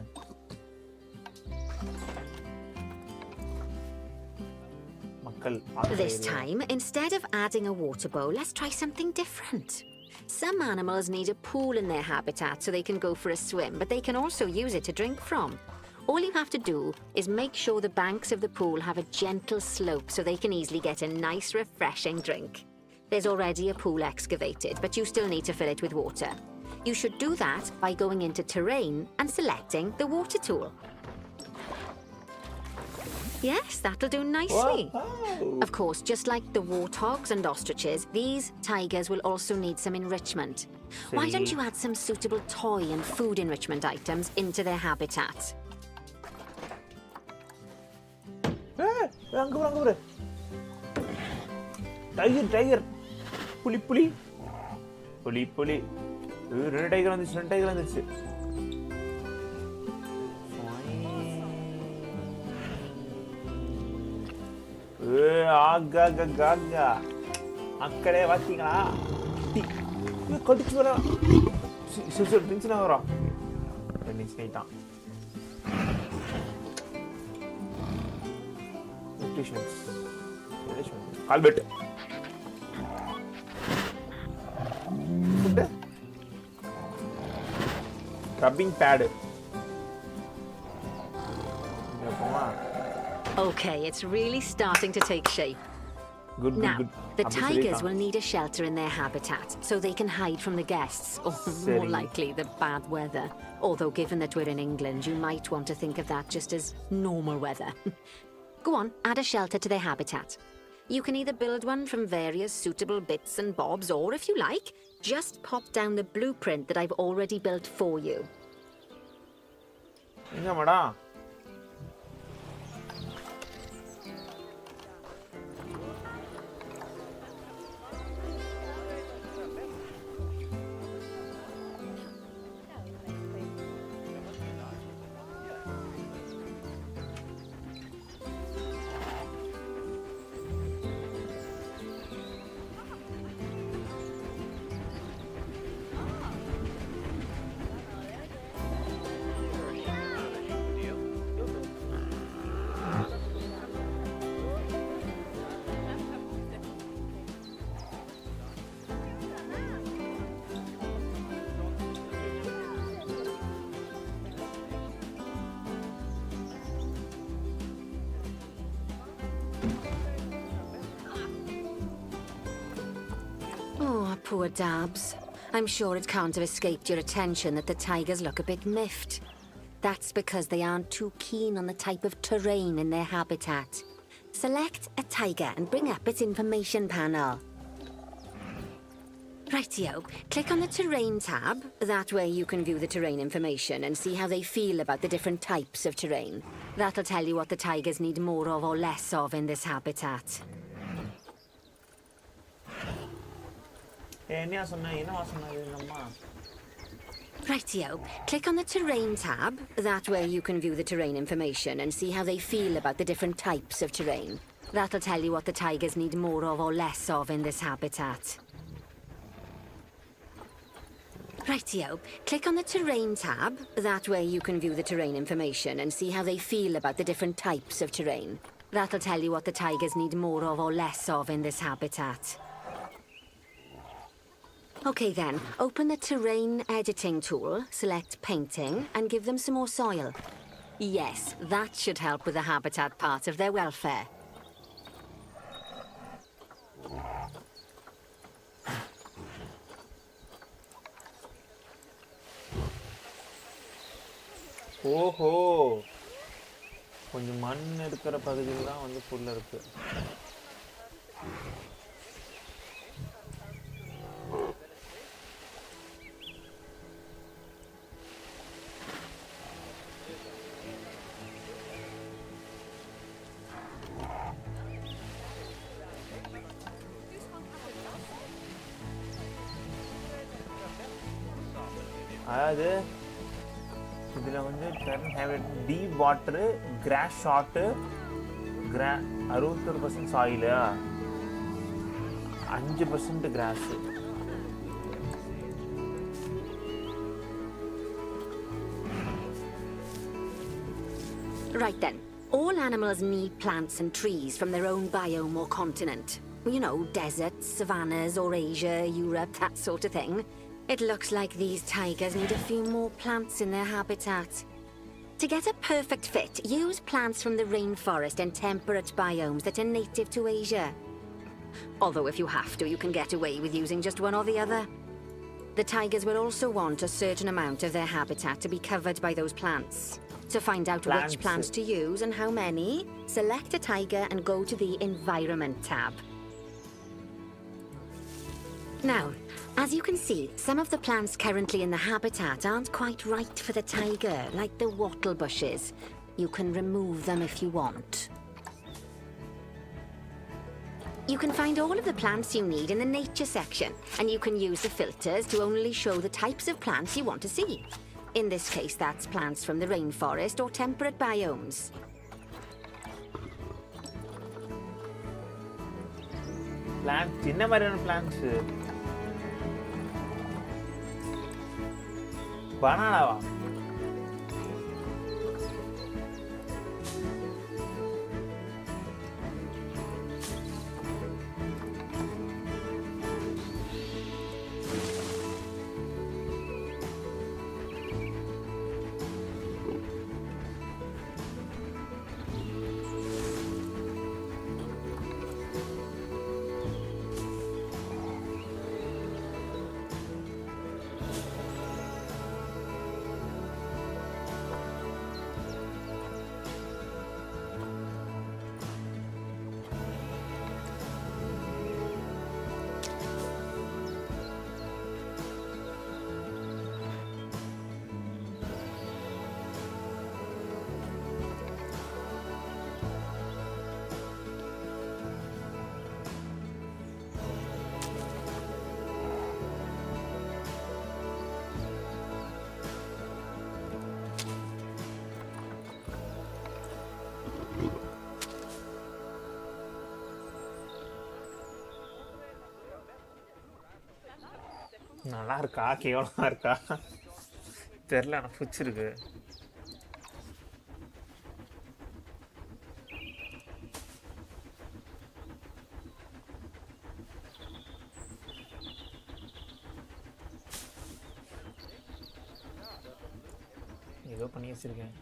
This time, instead of adding a water bowl, let's try something different. Some animals need a pool in their habitat so they can go for a swim, but they can also use it to drink from. All you have to do is make sure the banks of the pool have a gentle slope so they can easily get a nice, refreshing drink. There's already a pool excavated, but you still need to fill it with water. You should do that by going into terrain and selecting the water tool. Yes, that'll do nicely. Wow. Of course, just like the warthogs and ostriches, these tigers will also need some enrichment. Why don't you add some suitable toy and food enrichment items into their habitat? அங்க பாரு tiger புலி ரெண்டு tiger வந்துச்சு ஆகா அக்கடே பாத்தீங்களா கடிச்சு வர tension ஆகுறோம் டென்ஷன் ஆயிட்டான் Albert rubbing pad Okay, it's really starting to take shape. Good. Now, the tigers will need a shelter in their habitat so they can hide from the guests, or more likely, the bad weather. Although, given that we're in England, you might want to think of that just as normal weather. Go on, add a shelter to their habitat. You can either build one from various suitable bits and bobs, or if you like, just pop down the blueprint that I've already built for you. Oh, poor Dabs. I'm sure it can't have escaped your attention that the tigers look a bit miffed. That's because they aren't too keen on the type of terrain in their habitat. Select a tiger and bring up its information panel. Rightio, click on the terrain tab. That way you can view the terrain information and see how they feel about the different types of terrain. That'll tell you what the tigers need more of or less of in this habitat. Rightio, click on the terrain tab. That way you can view the terrain information and see how they feel about the different types of terrain. That'll tell you what the tigers need more of or less of in this habitat. Rightio, click on the terrain tab. That way you can view the terrain information and see how they feel about the different types of terrain. That'll tell you what the tigers need more of or less of in this habitat. Okay then, open the terrain editing tool, select painting, and give them some more soil. Yes, that should help with the habitat part of their welfare. ஓஹோ கொஞ்சம் மண் இருக்கிற பகுதியில் தான் வந்து புல் இருக்கு. அதாவது இதில் வந்து deep water, cross shot, 61% soil, 5% grass. Right then, all animals need plants and trees from their own biome or continent. You know, deserts, savannas, or Asia, Europe, that sort of thing. It looks like these tigers need a few more plants in their habitat. To get a perfect fit, use plants from the rainforest and temperate biomes that are native to Asia. Although if you have to, you can get away with using just one or the other. The tigers will also want a certain amount of their habitat to be covered by those plants. To find out which plants to use and how many, select a tiger and go to the Environment tab. Now, as you can see, some of the plants currently in the habitat aren't quite right for the tiger, like the wattle bushes. You can remove them if you want. You can find all of the plants you need in the nature section, and you can use the filters to only show the types of plants you want to see. In this case, that's plants from the rainforest or temperate biomes. Plants, என்ன மாதிரியான plants? Banana. நல்லா இருக்கா கேவலமா இருக்கா தெரியல எனக்கு பிடிச்சிருக்கு ஏதோ பண்ணி வச்சிருக்கேன்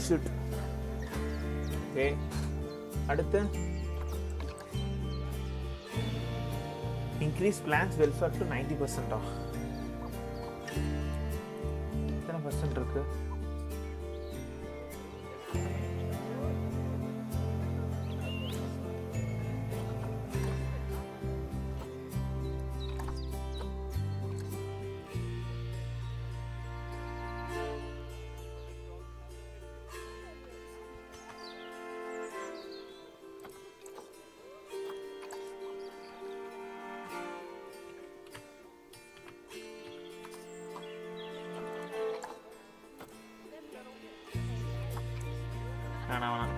shoot. Okay. அடுத்து increase plants welfare to 90%. எத்தனை % இருக்கு? வேணாம்.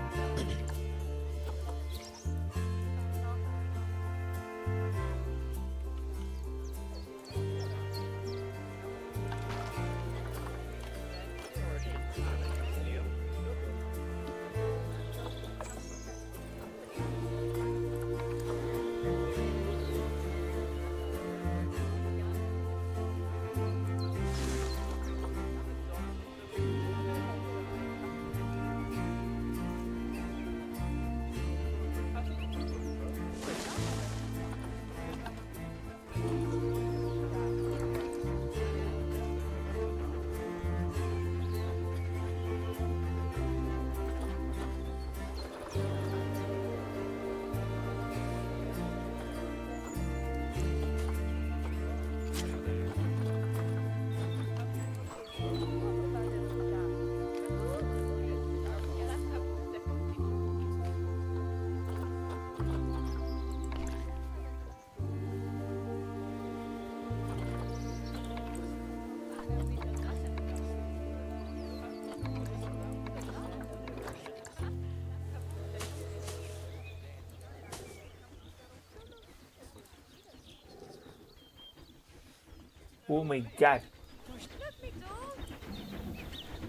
Oh my god.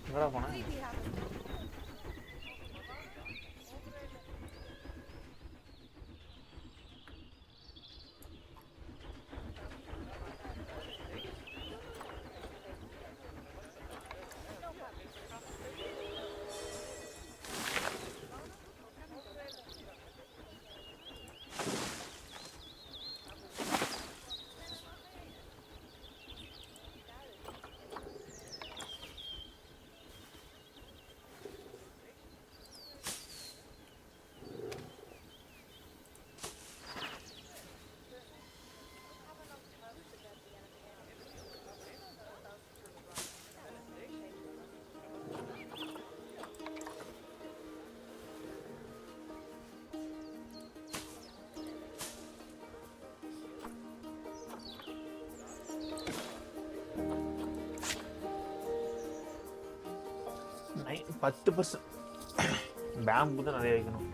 எங்கடா போன? நை 10% பேம்பு தான் நிறைய வைக்கணும்.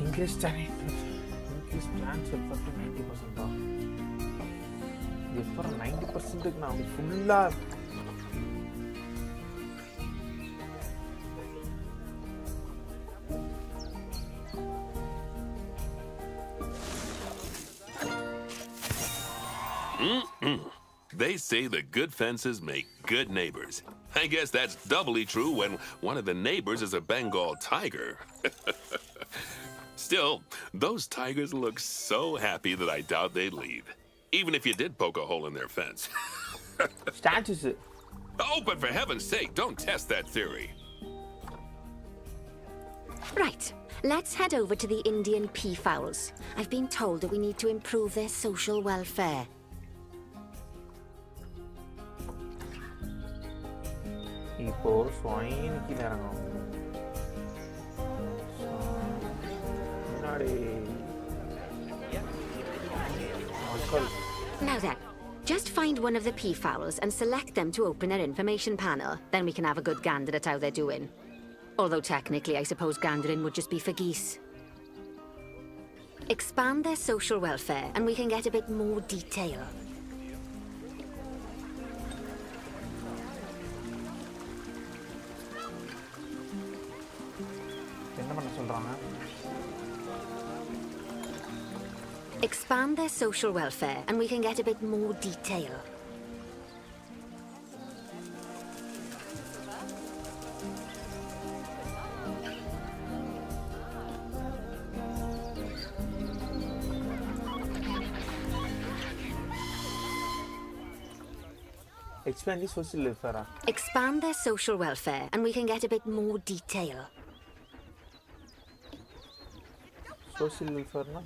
Increase plants will up to 90%. எப்போ 90% நான் ஃபுல்லா They say the good fences make good neighbors. I guess that's doubly true when one of the neighbors is a Bengal tiger. Still, those tigers look so happy that I doubt they'd leave, even if you did poke a hole in their fence. Statues. Oh, but for heaven's sake, don't test that theory. Right. Let's head over to the Indian peafowls. I've been told that we need to improve their social welfare. இப்போ swine கீழ இறங்கணும். முன்னாடி மக்கள். Now then, just find one of the peafowls and select them to open their information panel. Then we can have a good gander at how they're doing. Although technically, I suppose gandering would just be for geese. Expand their social welfare and we can get a bit more detail. என்ன பண்ண சொல்றாங்க? Expand their social welfare and we can get a bit more detail. Expand the social welfare. Expand their social welfare and we can get a bit more detail. Social welfare na?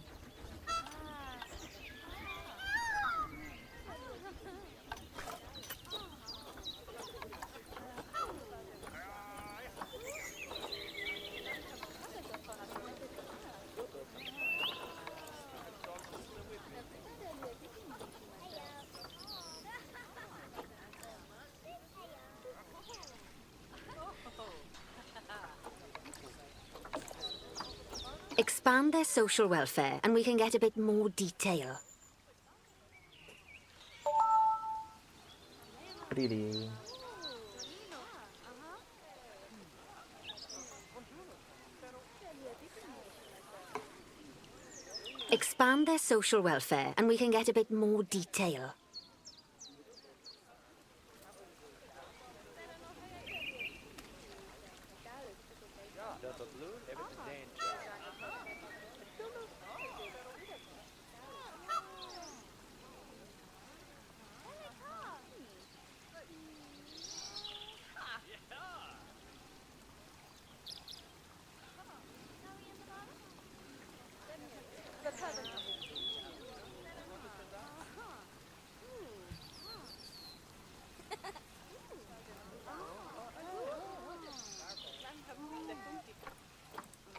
Expand their social welfare and we can get a bit more detail. Really? Expand their social welfare and we can get a bit more detail.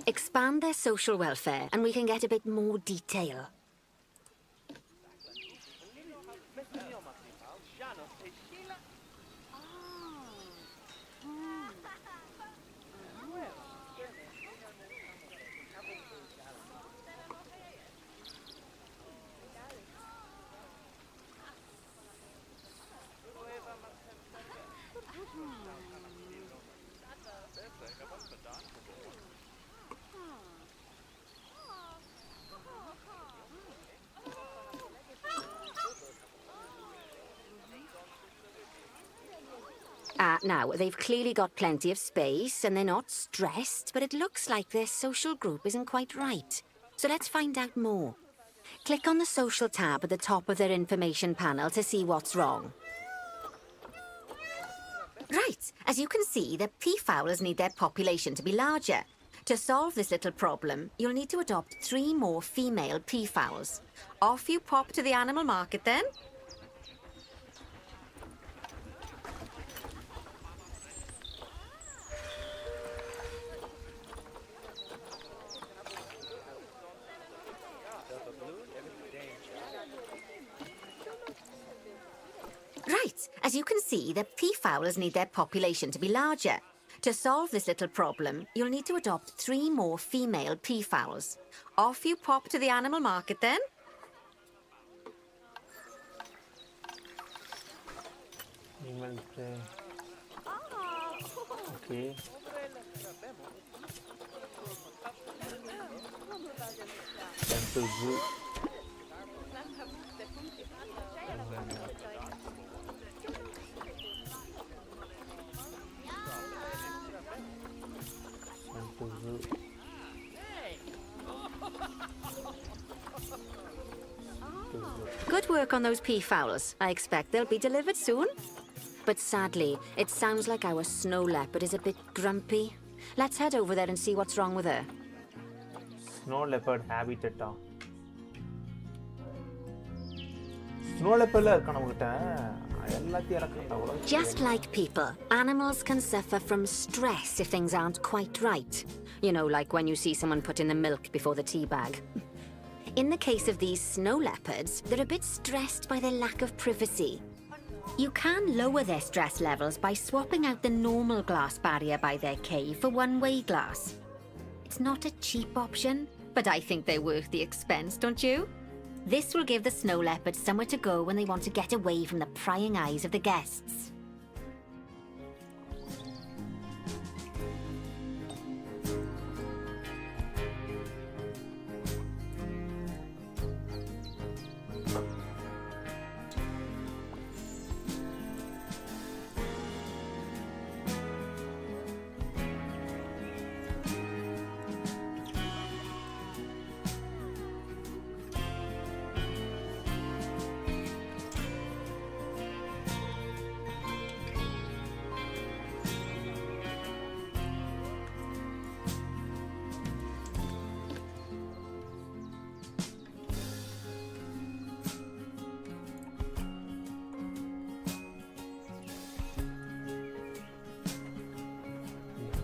Expand their social welfare and we can get a bit more detail. Now, they've clearly got plenty of space and they're not stressed, but it looks like their social group isn't quite right. So let's find out more. Click on the social tab at the top of their information panel to see what's wrong. Right, as you can see, the peafowlers need their population to be larger. To solve this little problem, you'll need to adopt 3 more female peafowls. Off you pop to the animal market then. Right, as you can see, the peafowlers need their population to be larger. To solve this little problem, you'll need to adopt 3 more female peafowls. Off you pop to the animal market then. Okay. Temple zoo. Good work on those peafowls. I expect they'll be delivered soon. But sadly, it sounds like our snow leopard is a bit grumpy. Let's head over there and see what's wrong with her. Snow leopard habitat. Snow leopard irukka namukita ellathiyum irakanda. Just like people, animals can suffer from stress if things aren't quite right. You know, like when you see someone put in the milk before the tea bag. In the case of these snow leopards, they're a bit stressed by their lack of privacy. You can lower their stress levels by swapping out the normal glass barrier by their cave for one-way glass. It's not a cheap option, but I think they're worth the expense, don't you? This will give the snow leopards somewhere to go when they want to get away from the prying eyes of the guests.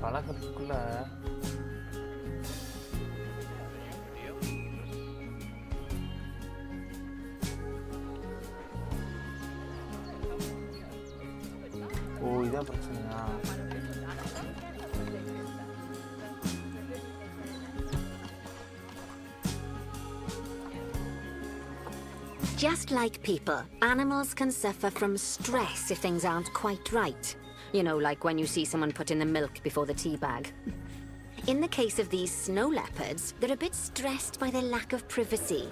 பழகிறதுக்குள்ள ஓ இதான் பிரச்சனையா? Just like people, animals can suffer from stress if things aren't quite right. You know, like when you see someone put in the milk before the tea bag. In the case of these snow leopards, they're a bit stressed by their lack of privacy.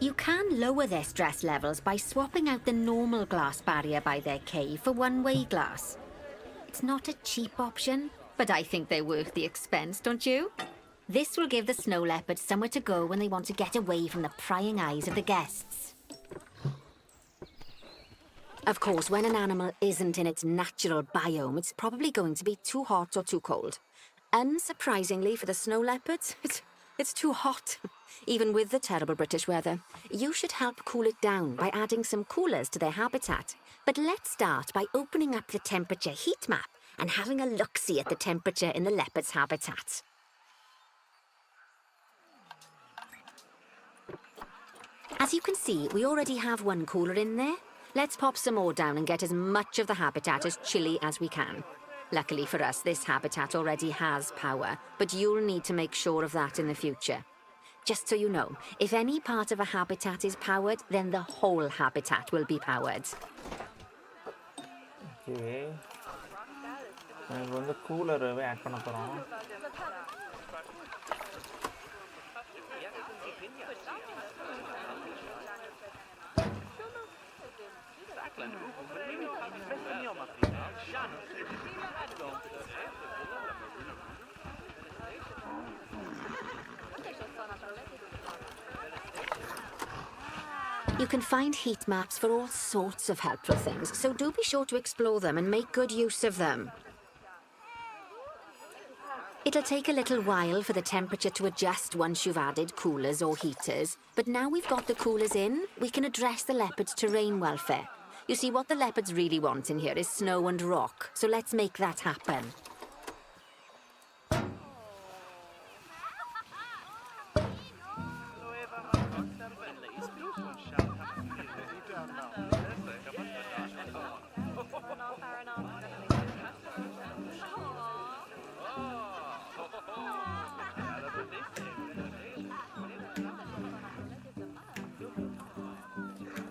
You can lower their stress levels by swapping out the normal glass barrier by their cave for one-way glass. It's not a cheap option, but I think they're worth the expense, don't you? This will give the snow leopards somewhere to go when they want to get away from the prying eyes of the guests. Of course, when an animal isn't in its natural biome, it's probably going to be too hot or too cold. Unsurprisingly for the snow leopards, it's too hot. Even with the terrible British weather. You should help cool it down by adding some coolers to their habitat. But let's start by opening up the temperature heat map and having a look-see at the temperature in the leopard's habitat. As you can see, we already have one cooler in there. Let's pop some more down and get as much of the habitat as chilly as we can. Luckily for us, this habitat already has power, but you'll need to make sure of that in the future. Just so you know, if any part of a habitat is powered, then the whole habitat will be powered. Okay. நான் வந்து கூலரவே add பண்ண போறோம். You can find heat maps for all sorts of helpful things, so do be sure to explore them and make good use of them. It'll take a little while for the temperature to adjust once you've added coolers or heaters, but now we've got the coolers in, we can address the leopards' terrain welfare. You see, what the leopards really want in here is snow and rock, so let's make that happen.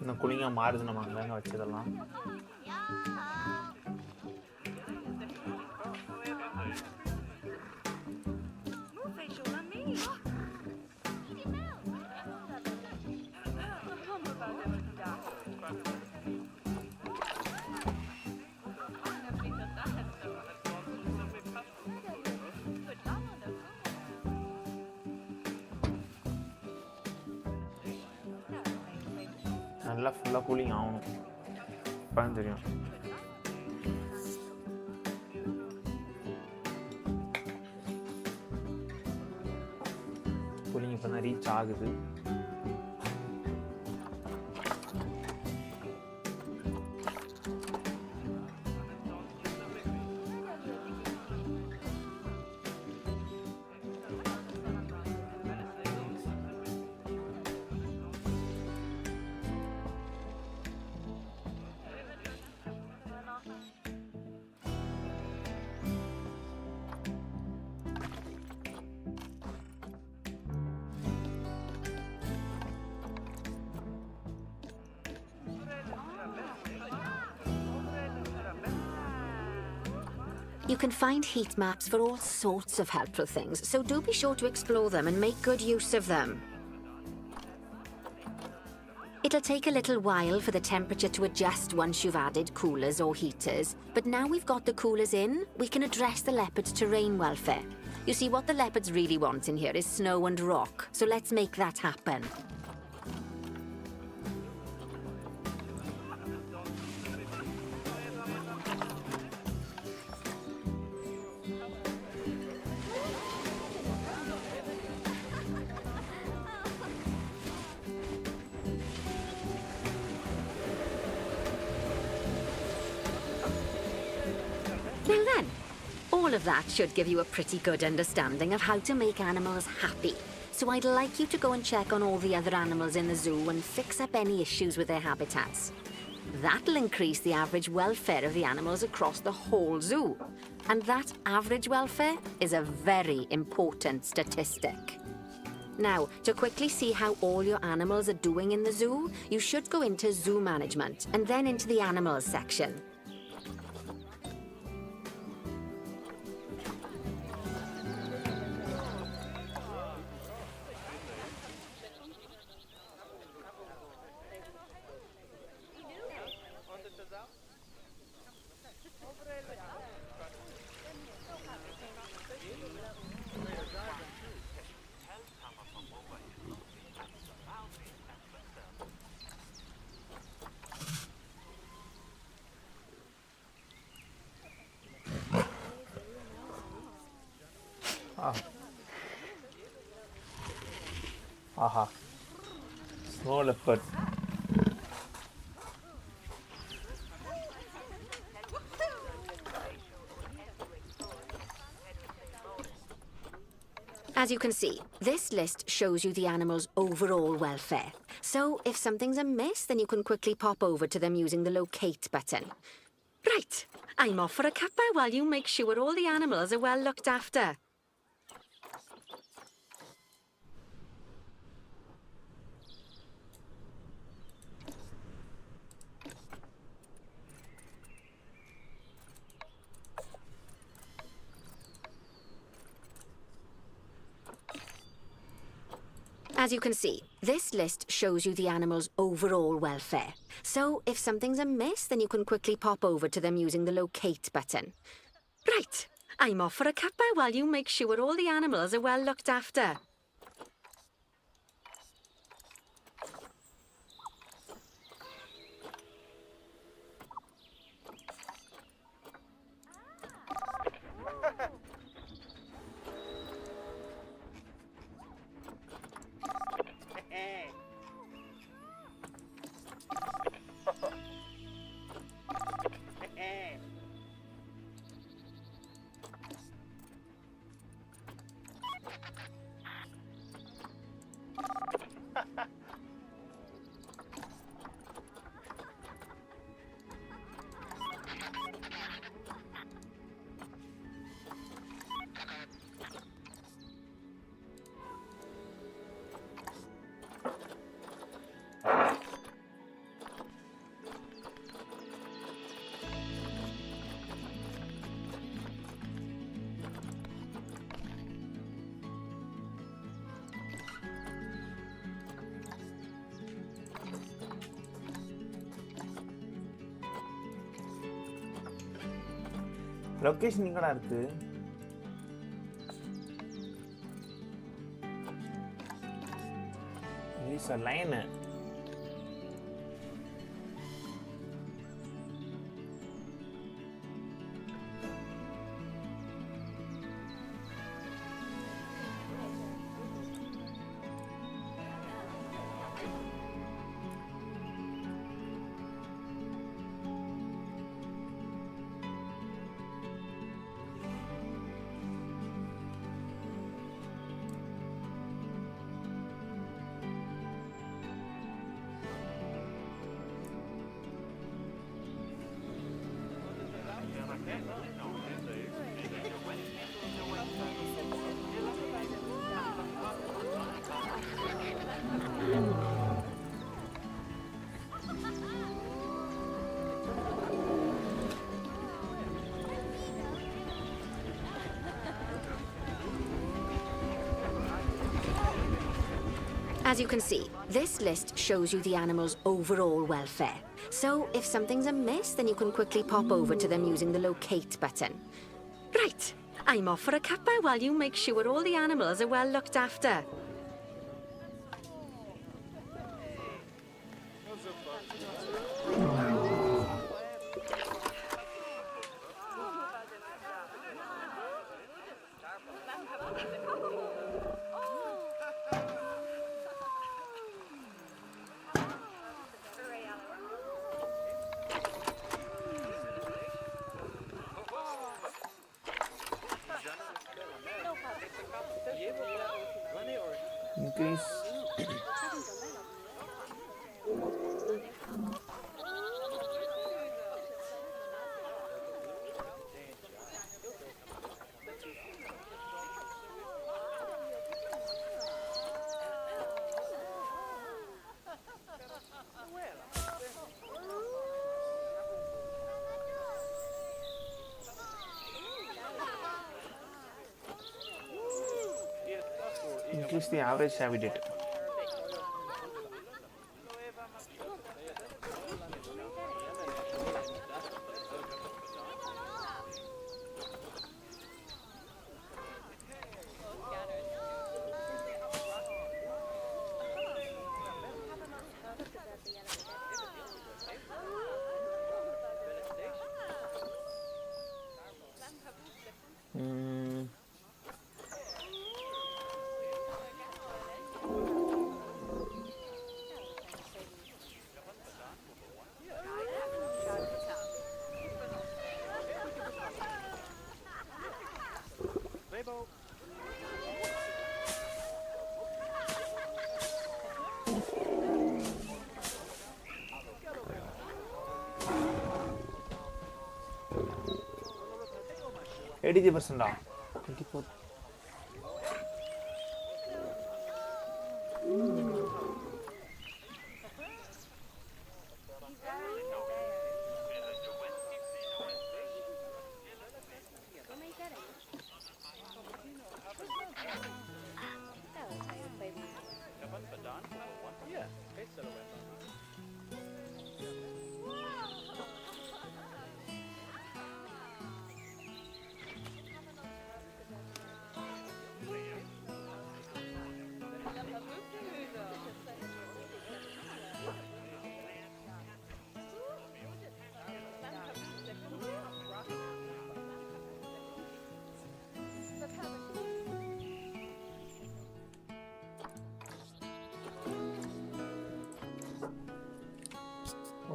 இன்னும் குளிங்க மாறுது நம்ம அங்கங்க வச்சதெல்லாம். நல்லா ஃபுல்லாக cooling ஆகணும். இப்போ தெரியும். இப்போ தான் ரீச் ஆகுது. You can find heat maps for all sorts of helpful things, so do be sure to explore them and make good use of them. It'll take a little while for the temperature to adjust once you've added coolers or heaters, but now we've got the coolers in, we can address the leopards' terrain welfare. You see, what the leopards really want in here is snow and rock, so let's make that happen. Well then, all of that should give you a pretty good understanding of how to make animals happy. So I'd like you to go and check on all the other animals in the zoo and fix up any issues with their habitats. That'll increase the average welfare of the animals across the whole zoo. And that average welfare is a very important statistic. Now, to quickly see how all your animals are doing in the zoo, you should go into zoo management and then into the animals section. Aha. Snow leopard. As you can see, this list shows you the animal's overall welfare. So if something's amiss, then you can quickly pop over to them using the locate button. Right, I'm off for a cuppa while you make sure all the animals are well looked after. As you can see, this list shows you the animal's overall welfare. So if something's amiss, then you can quickly pop over to them using the locate button. Right, I'm off for a cuppa while you make sure all the animals are well looked after. Location எங்கடா இருக்கு? Is a line. As you can see, this list shows you the animal's overall welfare. So, if something's amiss, then you can quickly pop over to them using the locate button. Right, I'm off for a cuppa while you make sure all the animals are well looked after. Increase. Increase the average habitat. %. 24.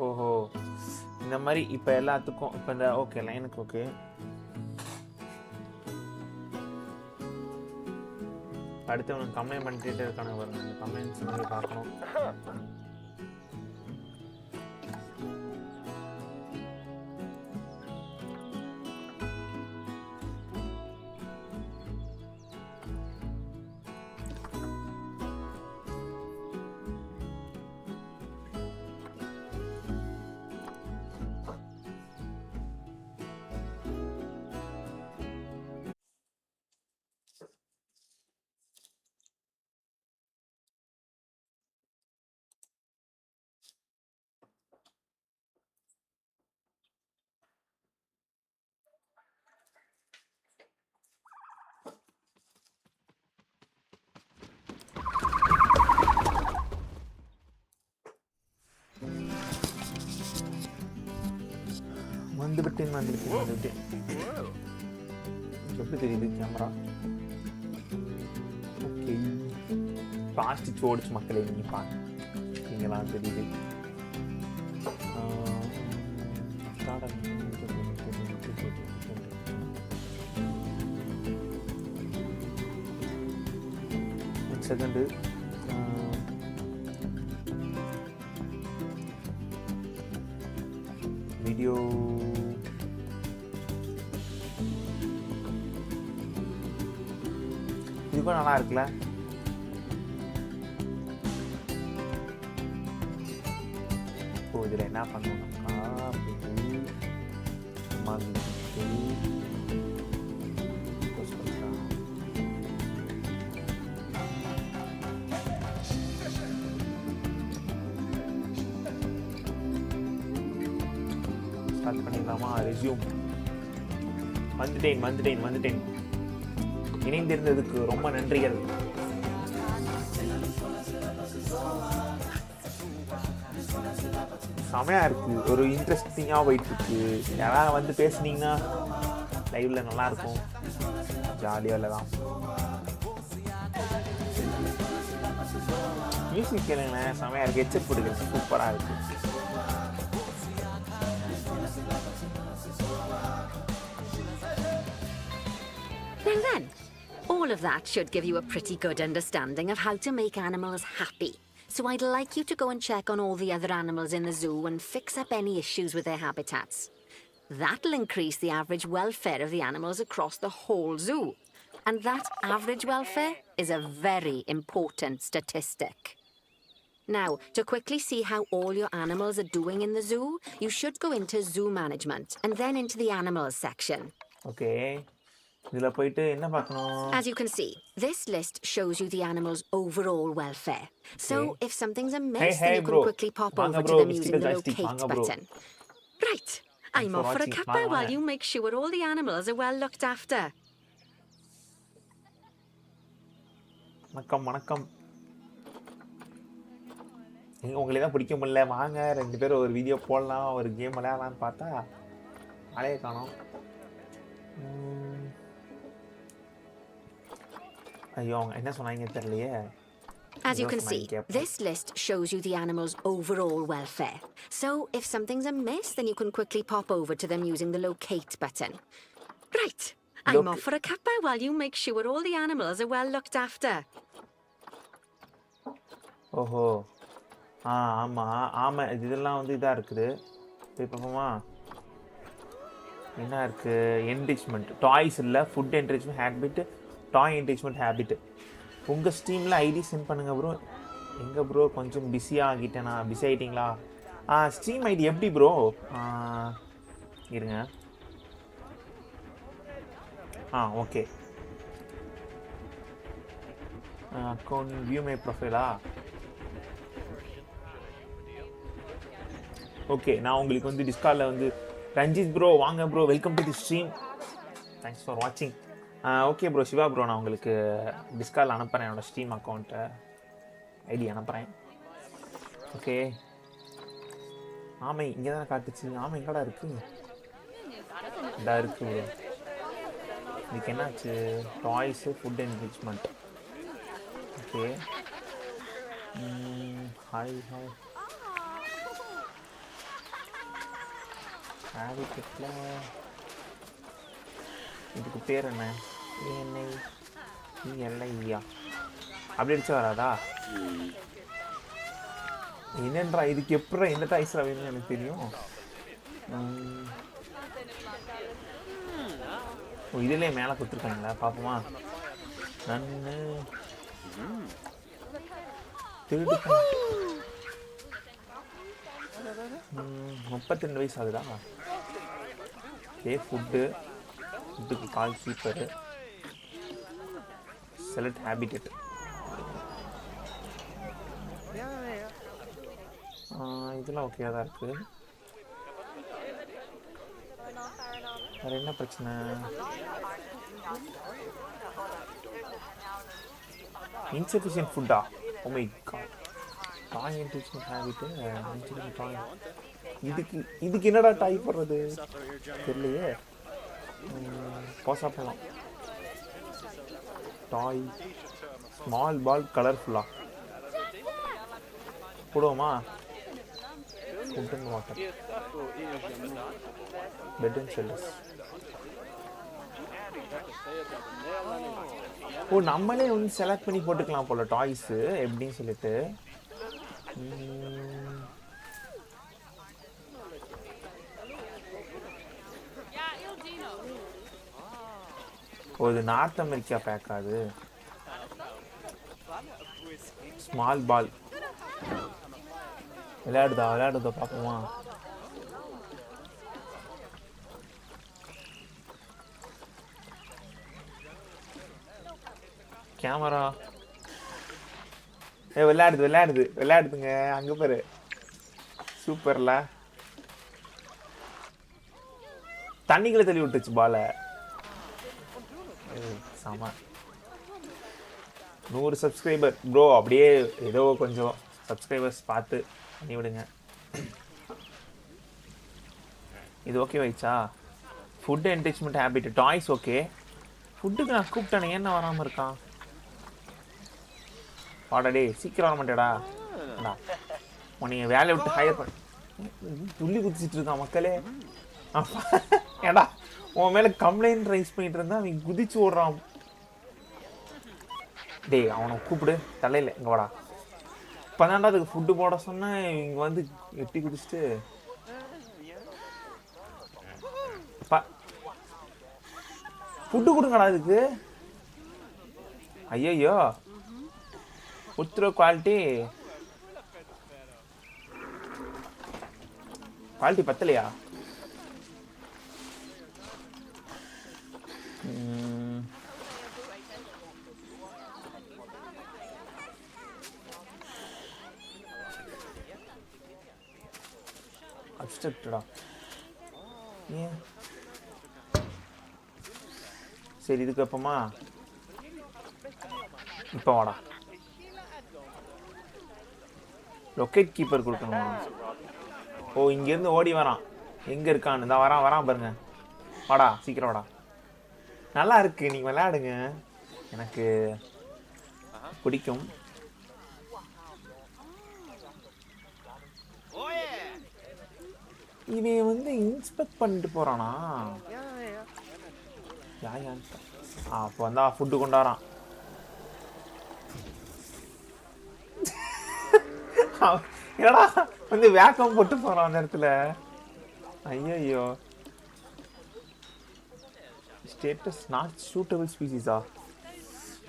ஓஹோ, இந்த மாதிரி இப்போ எல்லாத்துக்கும் இப்போ இந்த okay லைனுக்கு okay. அடுத்து உனக்கு கம்ப்ளைண்ட் பண்ணிட்டு இருக்கானு பாருங்க, அந்த கம்ப்ளைண்ட்ஸ் மாதிரி பார்க்கணும். வந்துவிட்டேன். எப்படி தெரியுது கேமரா? ஓகே, ஃபாஸ்ட் ஓடிச்சு மக்களே, நீங்க பாத்தீங்களா? தெரியுது. செகண்டு வீடியோ இதுக்கும் நல்லா இருக்குல்ல. இப்போ இதில் என்ன பண்ணணும்னாக்கா பண்ணலாமா? ரெஸ்யூம். வந்துட்டேன். இணைந்திருந்ததுக்கு ரொம்ப நன்றிகள். செமையா இருக்கு, ஒரு இன்ட்ரெஸ்டிங்காக போயிட்டு இருக்கு. யாராவது வந்து பேசுனீங்கன்னா லைவ்ல நல்லா இருக்கும், ஜாலியாக இல்லதான். மியூசிக் கேளுங்களேன், செமையா இருக்கு. ஹெட்செட் போட்டுக்கிறது சூப்பராக இருக்கு. Then, all of that should give you a pretty good understanding of how to make animals happy. So I'd like you to go and check on all the other animals in the zoo and fix up any issues with their habitats. That'll increase the average welfare of the animals across the whole zoo. And that average welfare is a very important statistic. Now, to quickly see how all your animals are doing in the zoo, you should go into zoo management and then into the animals section. Okay. As you can see, this list shows you the animals' overall welfare. Okay. So, if something's amiss, then you can quickly pop over to them using the locate button. Right, I'm off for a cuppa while you make sure all the animals are well looked after. வணக்கம். உங்களை தான் பிடிக்க முடியல, வாங்க 2 பேரும் ஒரு video போடலாம், ஒரு கேம் விளையாடலான்னு பார்த்தா ஆளையே காணோம். ஐயோ, என்ன சொன்னாங்க தெரியலையே. As you can see, this list shows you the animals' overall welfare. So, if something's amiss, then you can quickly pop over to them using the locate button. Right, I'm off for a cuppa while you make sure all the animals are well looked after. ஓஹோ, ஆமாம், இதெல்லாம் வந்து இதாக இருக்குது. போய் பார்ப்போமா? என்ன இருக்குது? என்ரிச்மெண்ட், டாய்ஸ் இல்லை, food enrichment habit, toy enrichment habit. உங்கள் ஸ்ட்ரீமில் ஐடி சென்ட் பண்ணுங்கள் ப்ரோ. எங்கே ப்ரோ கொஞ்சம் பிஸியாக ஆகிட்டேனா? பிஸி ஆகிட்டிங்களா? ஸ்ட்ரீம் ஐடி எப்படி ப்ரோ? இருங்க. ஓகே. அக்கௌண்ட் வியூ மை ப்ரொஃபைலா? ஓகே, நான் உங்களுக்கு வந்து டிஸ்கார்டில் வந்து ரஞ்சித் ப்ரோ வாங்க bro, welcome to the stream, thanks for வாட்சிங். ஓகே ப்ரோ, சிவா ப்ரோ, நான் உங்களுக்கு டிஸ்கார்டில் அனுப்புகிறேன், என்னோடய ஸ்ட்ரீம் அக்கௌண்ட்டை ஐடி அனுப்புகிறேன். ஓகே. ஆமை இங்கே தானே காட்டுச்சு. ஆமை எங்கடா இருக்குது? இதா இருக்குது ப்ரோ. இதுக்கு என்னாச்சு? Toys, food enrichment. Okay. Hi ஹேபிட்டில் இதுக்கு பேர் என்ன? எல்ஐயா அப்படி அடிச்சா வராதா? என்னன்றா இதுக்கு எப்படா எந்த டாய்ஸ்ரா வேணும்னு எனக்கு தெரியும். இதுலேயே மேலே கொடுத்துருக்காங்களா? பார்ப்போமா? நன்னு திருடு 32 வயசு ஆகுதா? ஃபுட்டுக்கு கால் கீப்பரு, செலக்ட் ஹேபிட்டட். இதெல்லாம் ஓகேயா தான் இருக்குது. வேறு என்ன பிரச்சனை? இன்சஃபிஷியன்ட் ஃபுட்டா? Oh my god. Toy enrichment habit, toy. இதுக்கு என்னடா டாய் போடுறது தெரியலையே. போசாப்பலாம். டாய் ஸ்மால் பால் கலர்ஃபுல்லா போடுவோமா? Food and water, bed and shelters. ஓ, நம்மளே வந்து செலக்ட் பண்ணி போட்டுக்கலாம் போல டாய்ஸு எப்படின்னு சொல்லிட்டு. ஓ, இது நார்த் அமெரிக்கா பேக்காது. ஸ்மால் பால் விளையாடுதா பார்ப்போமா? கேமரா விளையாடுதுங்க. அங்கே பாரு, சூப்பர்ல. தண்ணிக்குள்ள தள்ளி விட்டுச்சு பால. சாமா 100 சப்ஸ்கிரைபர் ப்ரோ. அப்படியே ஏதோ கொஞ்சம் சப்ஸ்கிரைபர்ஸ் பார்த்து பண்ணி விடுங்க. இது ஓகே வைச்சா? Food enrichment habit toys okay. ஃபுட்டுக்கு நான் கூப்பிட்டேனே என்ன வராமல் இருக்கான்? வாடா சீக்கிரம் வர மாட்டேடா. உன்னைய வேலையை விட்டு ஹையர் பண்ண துள்ளி குதிச்சிட்டு இருக்கான் மக்களே. ஏடா உன் மேலே கம்ப்ளைண்ட் ரைஸ் பண்ணிட்டு இருந்தா அவன் குதிச்சு ஓடுறான். டேய் அவனை கூப்பிடு தலையில. இங்கே வாடா. இப்போதான்டா அதுக்கு ஃபுட்டு போட சொன்னேன். இங்கே வந்து எட்டி குதிச்சுட்டு ஃபுட்டு கொடுங்கடா இதுக்கு. ஐயோ உத்திர குவாலிட்டி பத்தலையா? அப்ஸ்ட்ரக்டடா. ஏன் சரி இதுக்கு அப்பமா இப்போ வாடா. லொக்கேட் கீப்பர் கொடுக்கணுமா? ஓ இங்கேருந்து ஓடி வரான். எங்கே இருக்கான்னு தான் வரான் பாருங்க. வாடா சீக்கிரம் வாடா. நல்லா இருக்கு, நீங்கள் விளையாடுங்க, எனக்கு பிடிக்கும். இவன் வந்து இன்ஸ்பெக்ட் பண்ணிட்டு போகிறானா? அப்போ வந்தா ஃபுட்டு கொண்டாரான். என்னடா வந்து வேக்கம் போட்டு போறான் அந்த இடத்துல. ஐயோ ஸ்டேட்டஸ் நாட் சூட்டபிள் ஸ்பீசிஸா?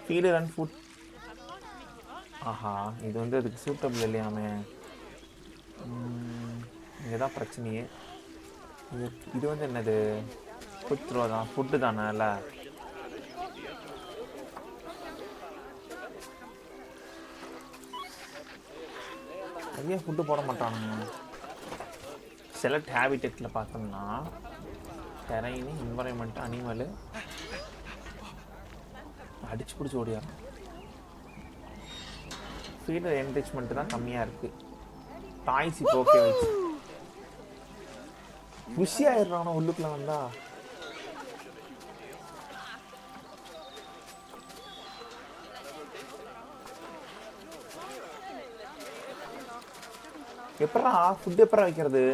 Feeder and food. ஆஹா இது வந்து அதுக்கு சூட்டபிள் இல்லையாமே. இங்கே தான் பிரச்சனையே. இது வந்து என்னது? ஃபுட்ரோ தான், ஃபுட்டு தானே. இல்லை நிறைய ஃபுட்டு போட மாட்டானுங்க. செலக்ட் ஹேபிட்டெட்டில் பார்த்தோம்னா டெரைனு, என்வரன்மெண்ட், அனிமலு அடிச்சு பிடிச்சி ஓடியாரும். ஃபீடர் என்ரிச்மெண்ட் தான் கம்மியாக இருக்குது. டாய்ஸ் இப்போ ஓகே வச்சு புஷி ஆயிடுறானோ உள்ளுக்குள்ள வந்தா. எப்படா ஃபுட் எப்படா வைக்கிறது?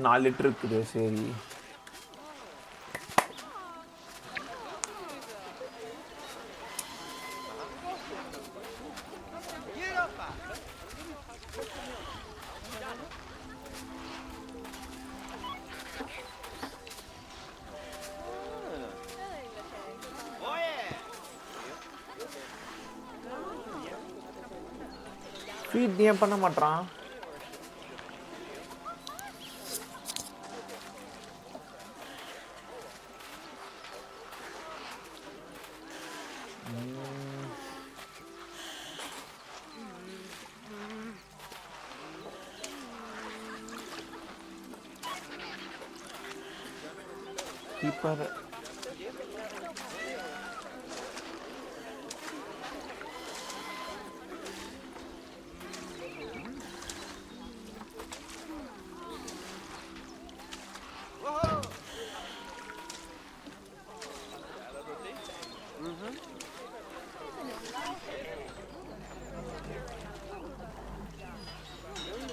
நாலு லிட்டர் இருக்குது. சரி ஃபீட் ஏன் பண்ண மாட்டான்? கீப்பர்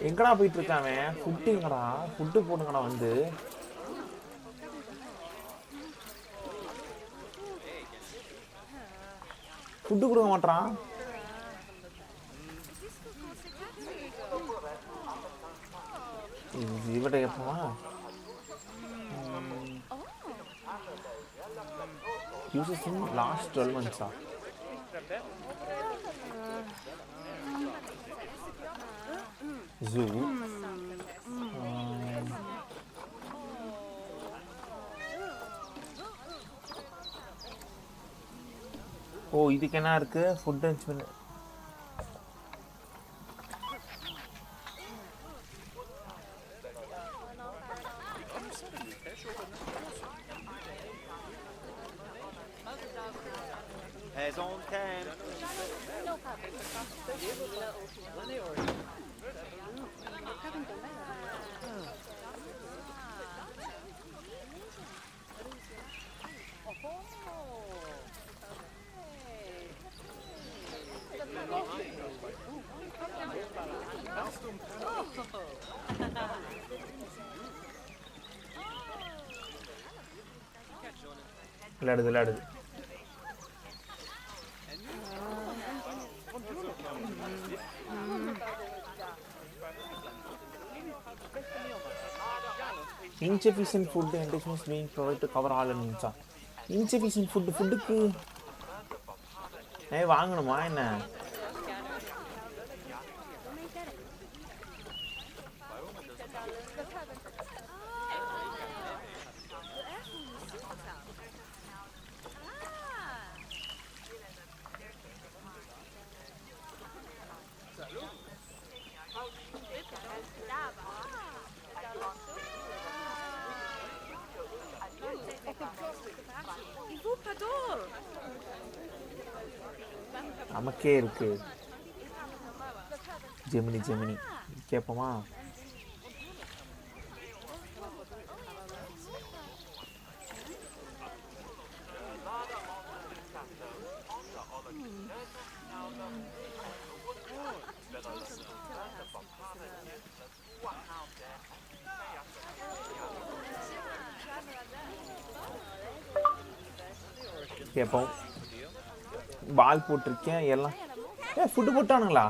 எங்கடா போயிட்டு இருக்காங்க? ஃபுட்டு எங்கடா? ஃபுட்டு போடுங்கடா. வந்து ஃபுட்டு கொடுக்க மாட்டான். இவட்ட கேட்போமா? Uses in last 12 months. Zoo ஓ இதுக்கு என்ன இருக்கு? Food As on can. விளையாடுது insufficient food and is being provided to cover all needs. Insufficient ஃபுட்டுக்கு வாங்கணுமா என்ன? நமக்கே இருக்கு. ஜெமினி கேட்போமா? கேட்போம். பால் போட்டிருக்கேன் எல்லாம். ஃபுட்டு போட்டானுங்களா?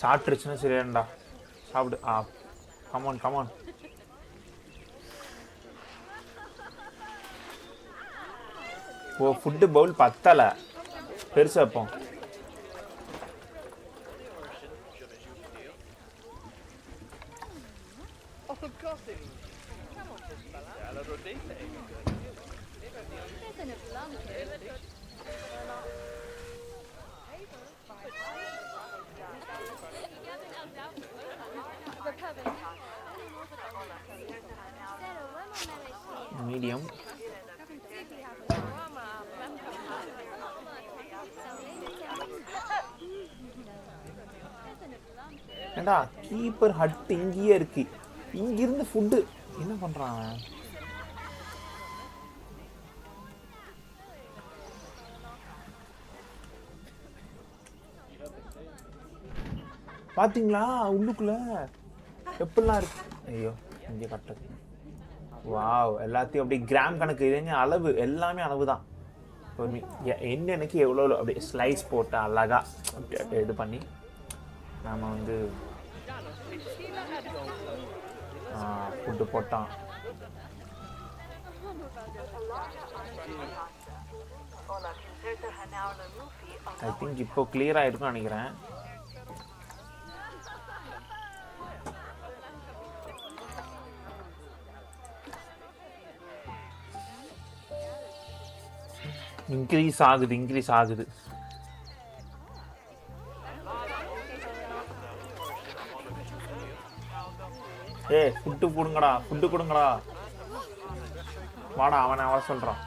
சாப்பிட்டுருச்சுன்னா சரியாண்டா. சாப்பிடு. கமான் ஓ ஃபுட்டு பவுல் பத்தலை, பெருசு வைப்போம். மீடியம். ஏண்டா கீப்பர் ஹட் இங்கேயே இருக்கு. இங்கிருந்து ஃபுட்டு என்ன பண்றான்? பாத்தீங்களா உள்ளுக்குள்ள எப்படிலாம் இருக்கு? ஐயோ இங்கே கட்டது. வாவ், எல்லாத்தையும் அப்படியே கிராம் கணக்கு. இதுங்க அளவு எல்லாமே அளவு தான். என்னன்னைக்கு எவ்வளோ அப்படியே ஸ்லைஸ் போட்டு அழகா இது பண்ணி நாம் வந்து ஃபுட்டு போட்டான். ஐ திங்க் இப்போ கிளியராக இருக்கும்னு நினைக்கிறேன். இன்க்ரீஸ் ஆகுது. ஃபுட்டு கொடுங்கடா. வாடா, அவனை வர சொல்றான்.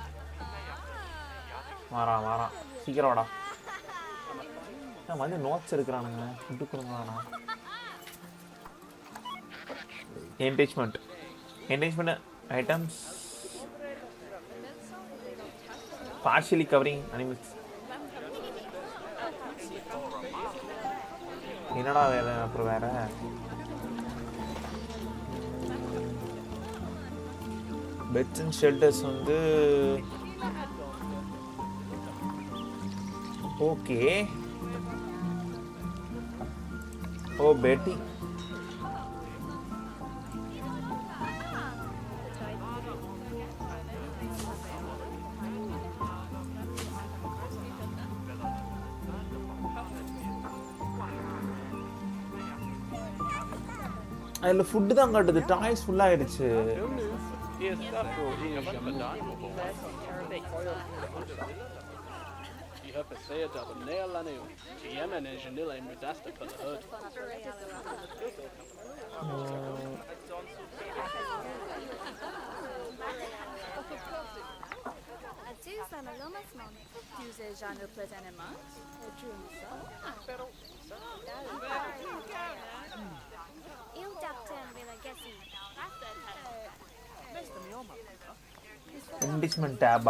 வாரான் சீக்கிரம் வாடா. வந்து நோட்ஸ் எடுக்கிறானுங்க. ஃபுட்டு கொடுங்கடா. Engagement items partially covering animals. என்னடா வேற? அப்புறம் வேற பெட்ஸ் அண்ட் ஷெல்டர்ஸ் வந்து ஓகே. ஓ பெட்டி. அதில் ஃபுட்டு தான் காட்டுது. டாய்ஸ் ஃபுல்லாக ஆயிடுச்சு. Indictment tab.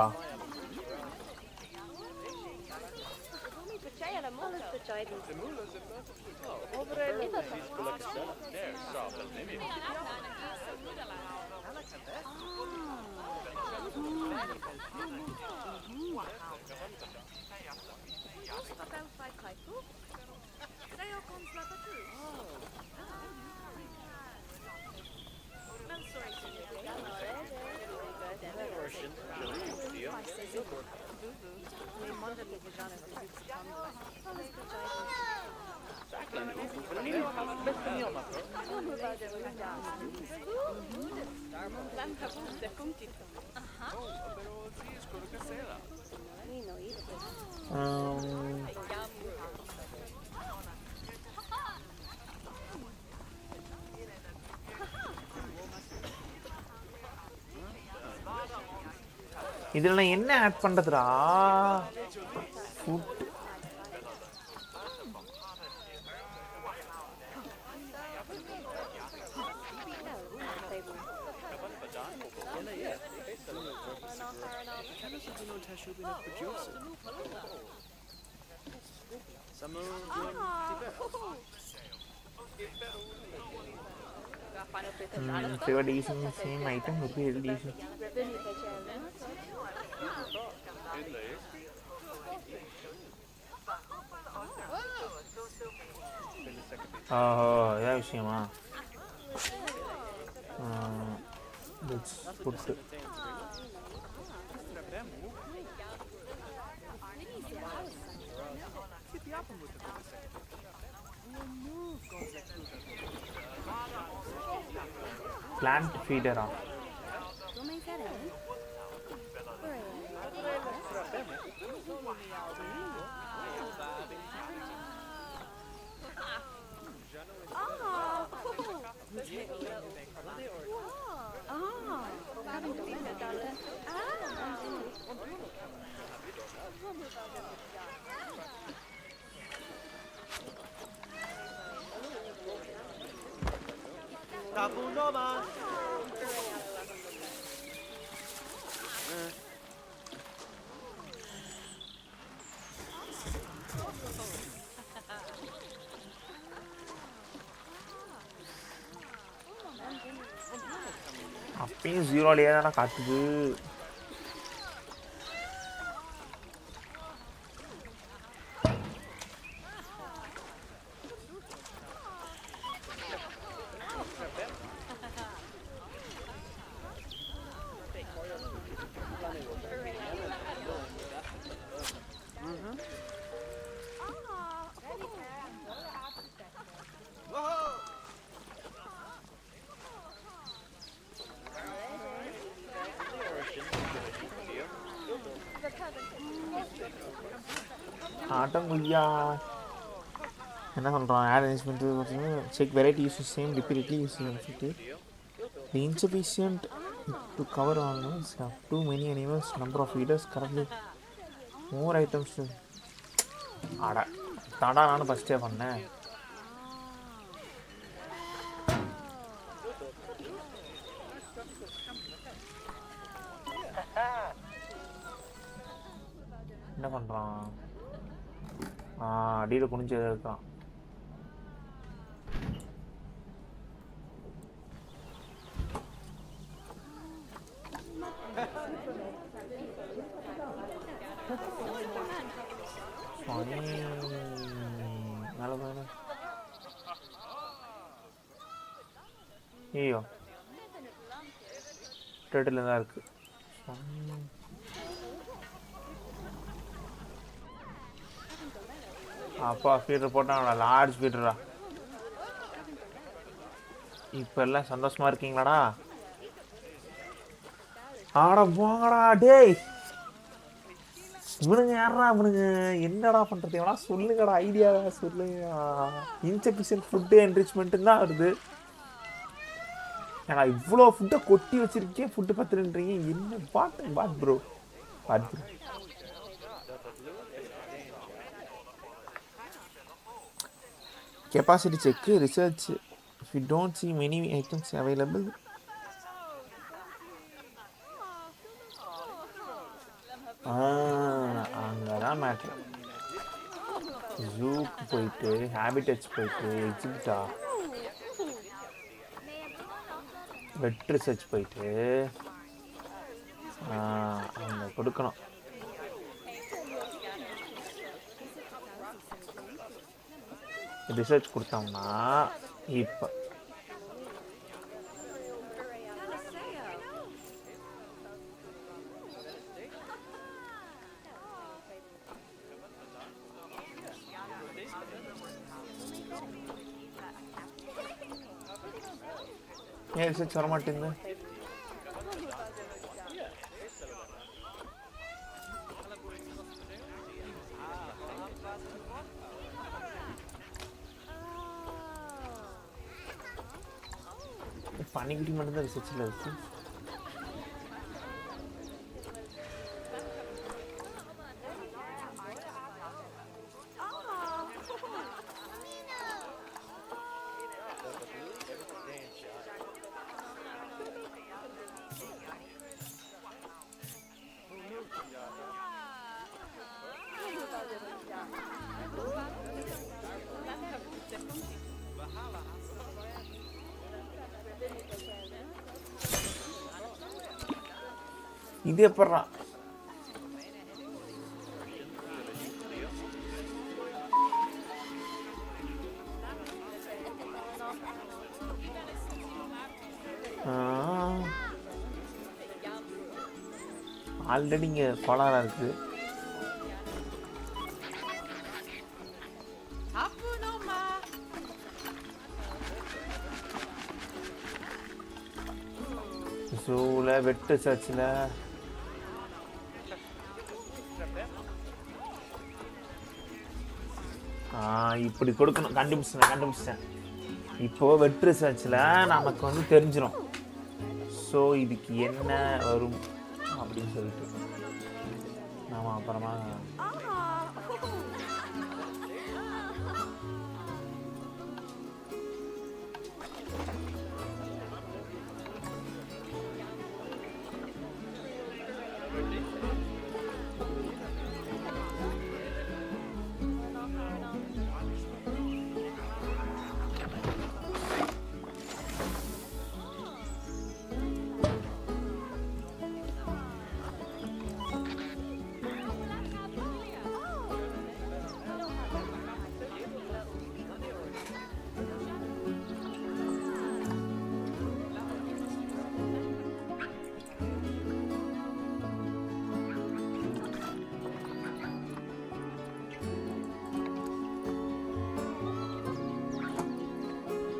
இதுல நான் என்ன ஆட் பண்றதுடா? Food favorite edition, same item would be edition. Oh, yeah, விஷயமா? Let's put plant feeder on. அப்பயும் ஜீரோலேயே தானே காட்டுது. ஆட்டங்குய்யா என்ன சொல்கிறான்? Add arrangement check variety use same repeatedly use the insufficient to cover animals have too many animals number of feeders currently more items to அட தாடா நானும் ஃபஸ்ட்டே பண்ணேன். என்ன பண்ணுறான்? அடியில் குனிஞ்சு இருக்கான். ஐயோ டேட்டில் தான் இருக்கு. அப்பா ஃபீடர் போட்டான். லார்ஜ் ஃபீடரா? இப்போ எல்லாம் சந்தோஷமா இருக்கீங்களாடா? ஆட போங்கடா டேய். இவனுங்க யாரா இவனுங்க? என்னடா பண்றது? எவனா சொல்லுங்கடா, ஐடியா சொல்லுங்க. இன்சஃபிஷியன்ட் ஃபுட்டு என்ரிச்மெண்ட் தான் வருது. ஏன்னா இவ்வளோ ஃபுட்டை கொட்டி வச்சிருக்கேன், ஃபுட்டு பத்துலன்றீங்க. என்ன பாட் bro. Capacity check, research. If you don't see many items available, அங்கதான் மேட்ரு. ஜூக்கு போயிட்டு, ஹேபிடேட்ஸ் போயிட்டு, எக்ஸிபிட்டா, வெட் ரிசர்ச் போயிட்டு அங்கே கொடுக்கணும். ரிசர்ச் கொடுத்தோம்னா இப்போ ஏன் ரிசர்ச் வர மாட்டேங்குது? பனிக்குட்டி மட்டும்தான் ரிசர்ச்சில் இருக்கு. இது எப்படா? ஆல்ரெடி இங்கே கோளாறாக இருக்குது. ஜூவில் வெட்டு சர்ச்சில் இப்படி கொடுக்கணும். கண்டுபிடிச்சிட்டேன். இப்போ வெட் ரிசர்ச்சில் நமக்கு வந்து தெரிஞ்சிடும். ஸோ இதுக்கு என்ன வரும் அப்படின்னு சொல்லிட்டு நாம அப்புறமா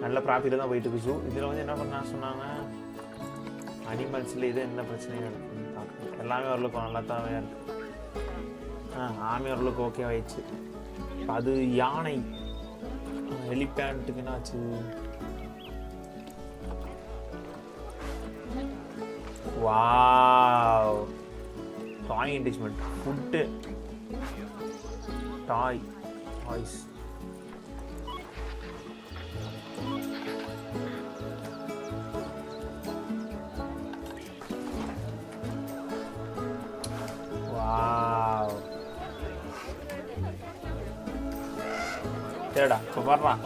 நல்ல ப்ராஃபிட்டில் தான் போயிட்டு இருக்கு. ஸோ இதில் வந்து என்ன பண்ண சொன்னாங்க, அனிமல்ஸில் இது என்ன பிரச்சனையும் இருக்குன்னு பார்க்குறது. எல்லாமே ஓரளவுக்கு நல்லா தான் இருக்குது. ஆமை ஓரளவுக்கு ஓகே ஆயிடுச்சு. அது யானை எலிபேண்ட்டுக்கு என்னாச்சு? வாவ், டாய் என்ரிச்மெண்ட் ஃபுட்டு, டாய்ஸ். சரிடா, இப்போ வர்றான்.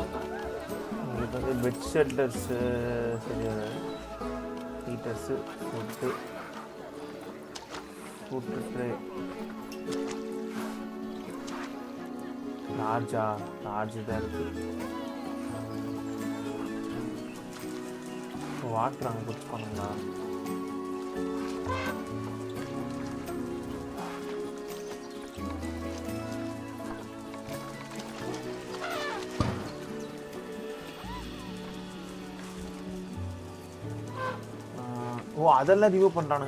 உங்களுக்கு வந்து பெட் ஷெல்டர்ஸு சரியாது, ஹீட்டர்ஸு, ஃபுட்டு ட்ரே, லார்ஜ் தான் இருக்குது. வாட்டர் அங்கே கொடுத்துக்கணுங்களா? ஓ அதெல்லாம் ரிமூவ் பண்றானு.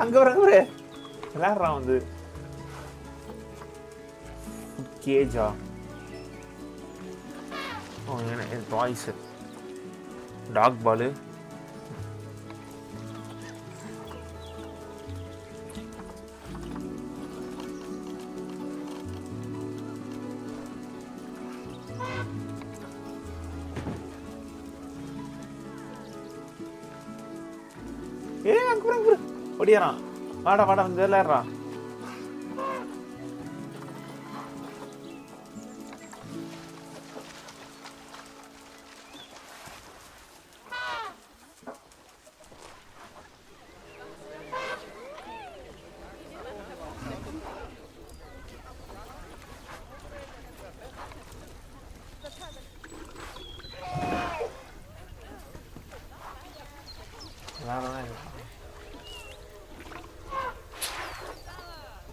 அங்க வர விளையாடுறான் வந்து. கேஜா ஓ என்ன டாய்ஸ் டாக் பால். ஒடியாரான். வாடா வாடா வந்து விளையாடுறான்.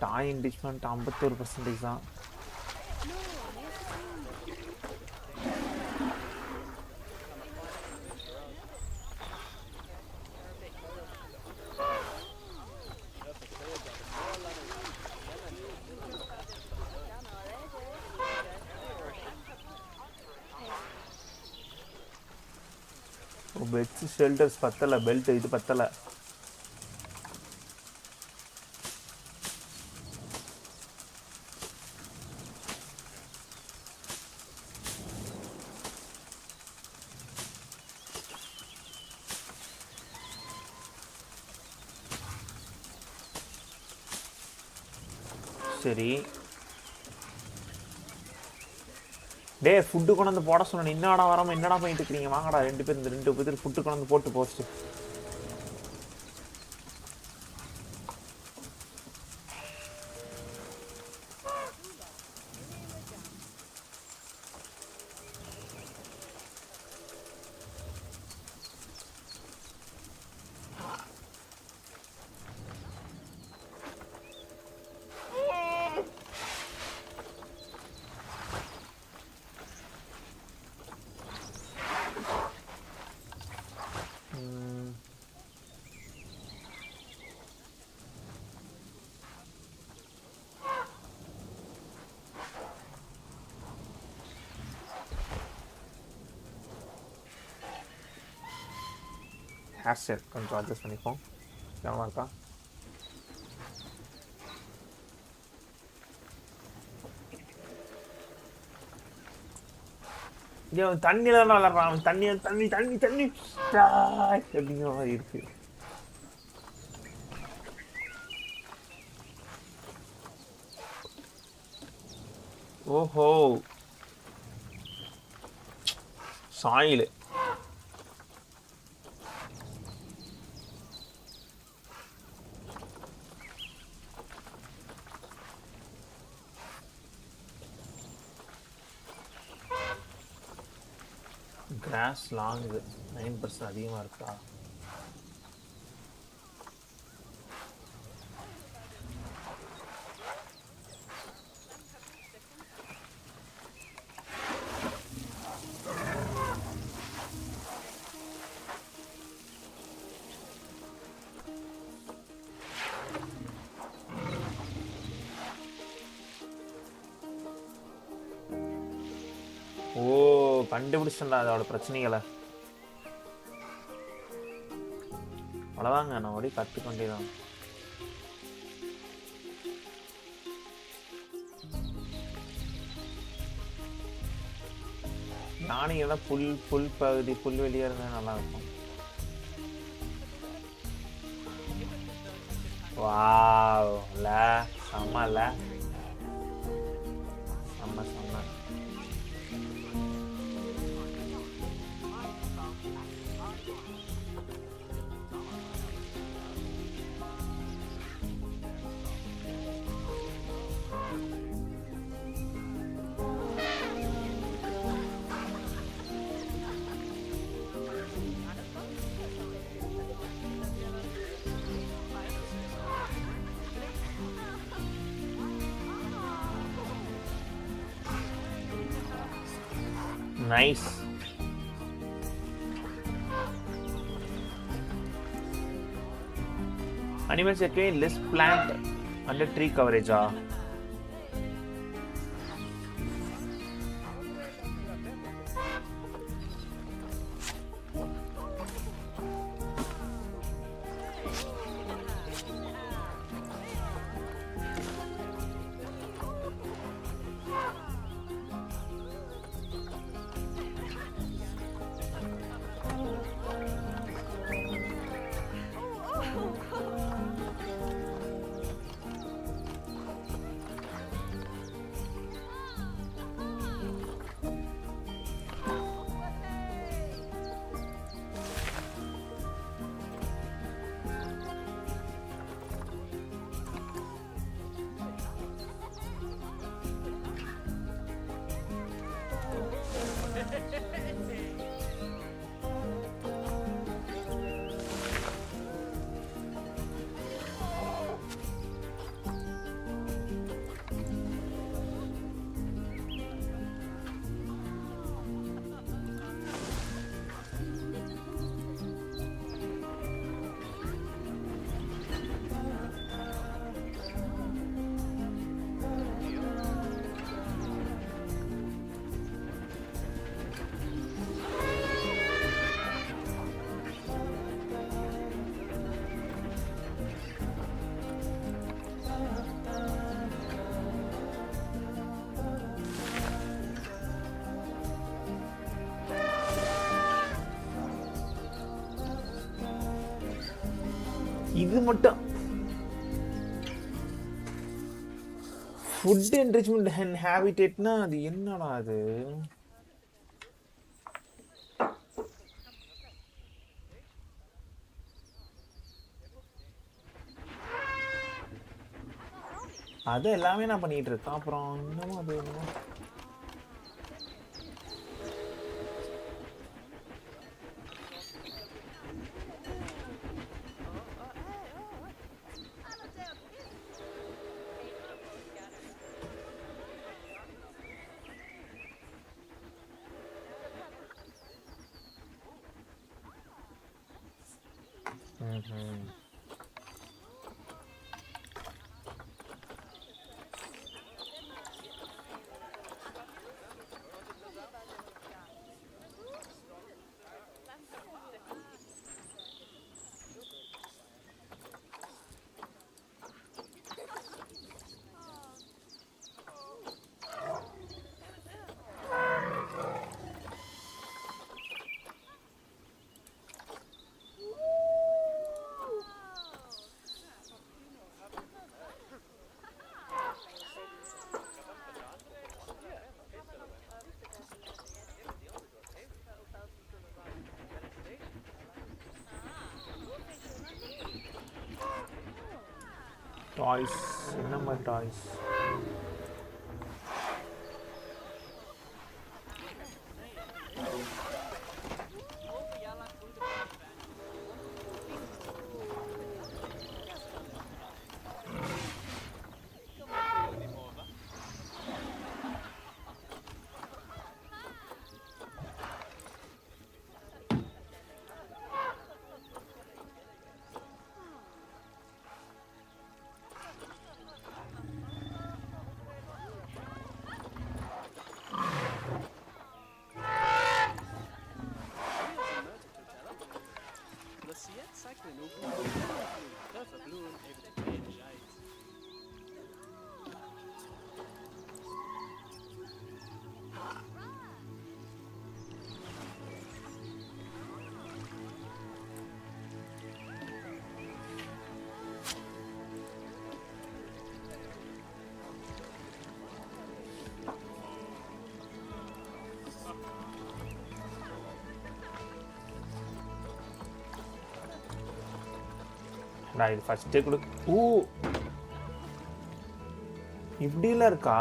டாய் இன்டிஷ்மெண்ட் 51% தான். பெட்ஸ் ஷெல்டர்ஸ் பத்தல, பெல்ட் இது பத்தல. சரி டே ஃபுட்டு கொண்டு வந்து போட சொன்னேன். என்னடா வராமல் என்னடா பண்ணிட்டு இருக்கிறீங்க? வாங்கடா 2 பேர், இந்த 2 பேர் ஃபுட்டு கொண்டு வந்து போட்டு போஸ்ட்டு. ஹேர் ஸ்டைல் கொஞ்சம் அட்ஜஸ்ட் பண்ணிப்போம். கவனமாக இருக்கா? இங்கே அவன் தண்ணியில் தான் விளாட்றான். அவன் தண்ணி தண்ணி தண்ணி தண்ணி அப்படிங்கிற மாதிரி இருக்கு. ஓஹோ சாயில் கிராஸ் லாங் 9% அதிகமாக இருக்கா? ஓ கண்டுபிடிச்சா அதோட பிரச்சனைகளை. அவ்வளோதாங்க, நான் அப்படியே கற்றுக்கொண்டே தான். யானைகள்லாம் புல் பகுதி புல்வெளியாக இருந்தால் நல்லா இருக்கும். வாவ் இல்ல செம்ம இல்லை செம்ம செம்ம. Nice. Animals require less plant under tree coverage. இது மட்டும் ஃபுட் என்ரிச்மெண்ட் அண்ட் ஹேபிடேட்னா அது என்னடா அது? அது எல்லாமே நான் பண்ணிட்டு இருக்கேன். அப்புறம் இன்னமும் அது என்னமோ டாய்ஸ். என்ன மாதிரி டாய்ஸ்? நான் இது ஃபர்ஸ்டே கொடு. ஓ, இப்படிலாம் இருக்கா?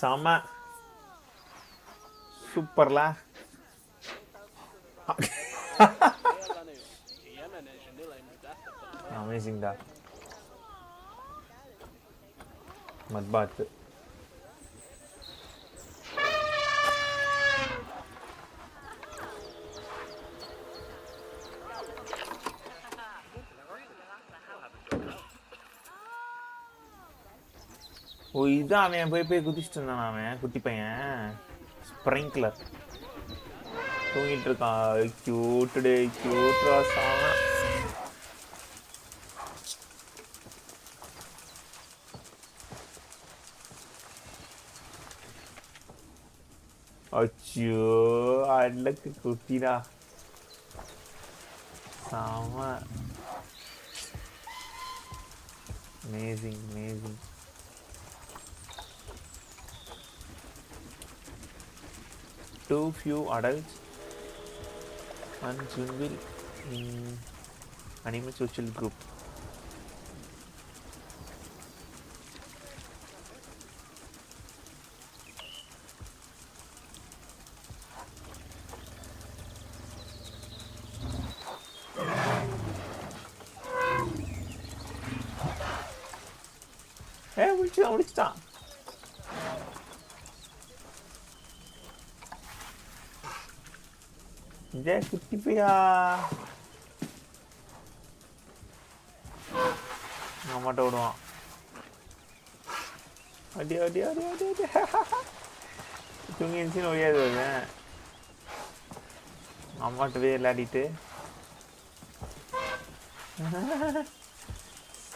செம சூப்பர்ல. அமேசிங் டா. மட்பாத். ஓ இதான் அவன் போய் குதிச்சுட்டு இருந்தான். அவன் குட்டி பையன் ஸ்ப்ரிங்க்லர் தூங்கிட்டு இருக்கான். கியூட்டுடே கியூட்ரா சாம. அச்சோ அடக்கு குட்டிடா சாம. Amazing amazing. Too few adults and jungle in animal social group. Hey, முடிச்சிட்டான். ஜெய் குட்டி பையா. அம்மாட்ட விடுவான். அடி அடி அடி அடி அடி. தூங்கி இருந்துச்சுன்னு ஒழியாது வருவேன். அம்மாட்டவே விளையாடிட்டு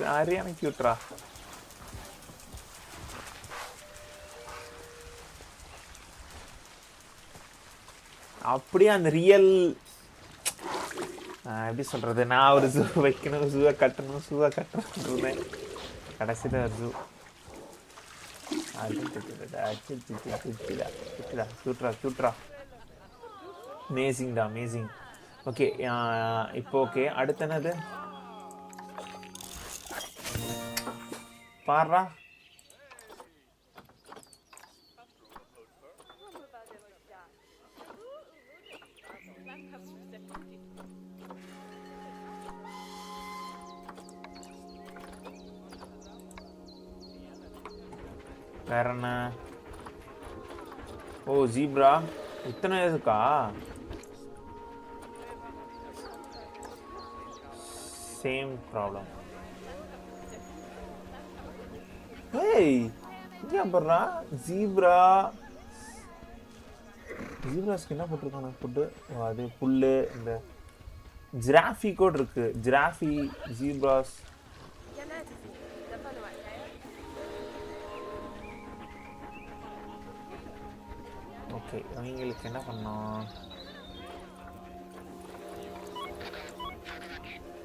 சரியான கியூட்ரா. அப்படியே அந்த ரியல் எப்படி சொல்றது, நான் ஒரு ஜூ வைக்கணும், ஜூவை கட்டணும் கடைசியில் ஒரு ஜூ. கியூட்ரா அமேசிங்டா அமேசிங். ஓகே இப்போ ஓகே அடுத்து என்னது பாடுறா. வேற என்ன? ஓ ஜீப்ரா இத்தனை இருக்கா? Same problem. ஏய் இங்கே போடுறா ஜீப்ரா. ஜீப்ராஸ்க்கு என்ன போட்டிருக்காங்க ஃபுட்டு? அது புல்லு. இந்த ஜிராஃபி கூட இருக்கு. ஜிராஃபி ஜீப்ராஸ். ஓகே அவங்களுக்கு என்ன பண்ணோம்?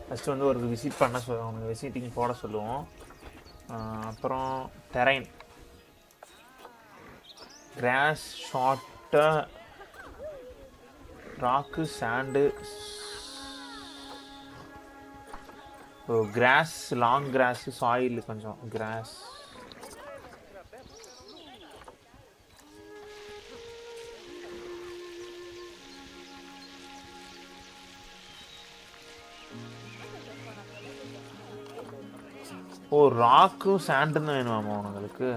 ஃபஸ்ட்டு வந்து ஒரு விசிட் பண்ண சொல்லுவோம். அவனுக்கு விசிட்டிங் போட சொல்லுவோம். அப்புறம் terrain grass short rock sand. Grass long grass soil கொஞ்சம் கிராஸ். ஓ ராக்கும் சாண்டும் தான் வேணுமாமா உங்களுக்கு?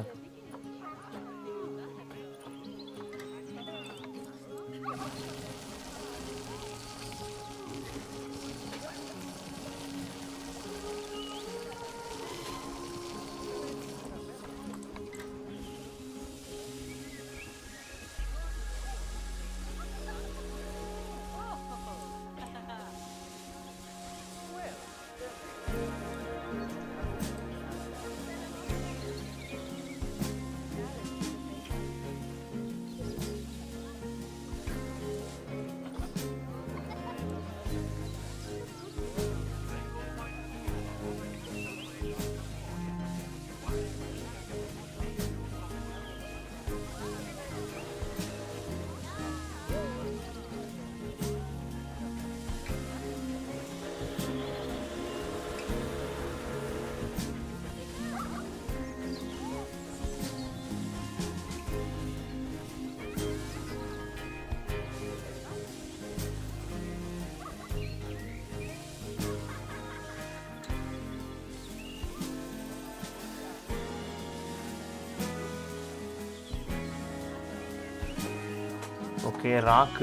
Okay, rock.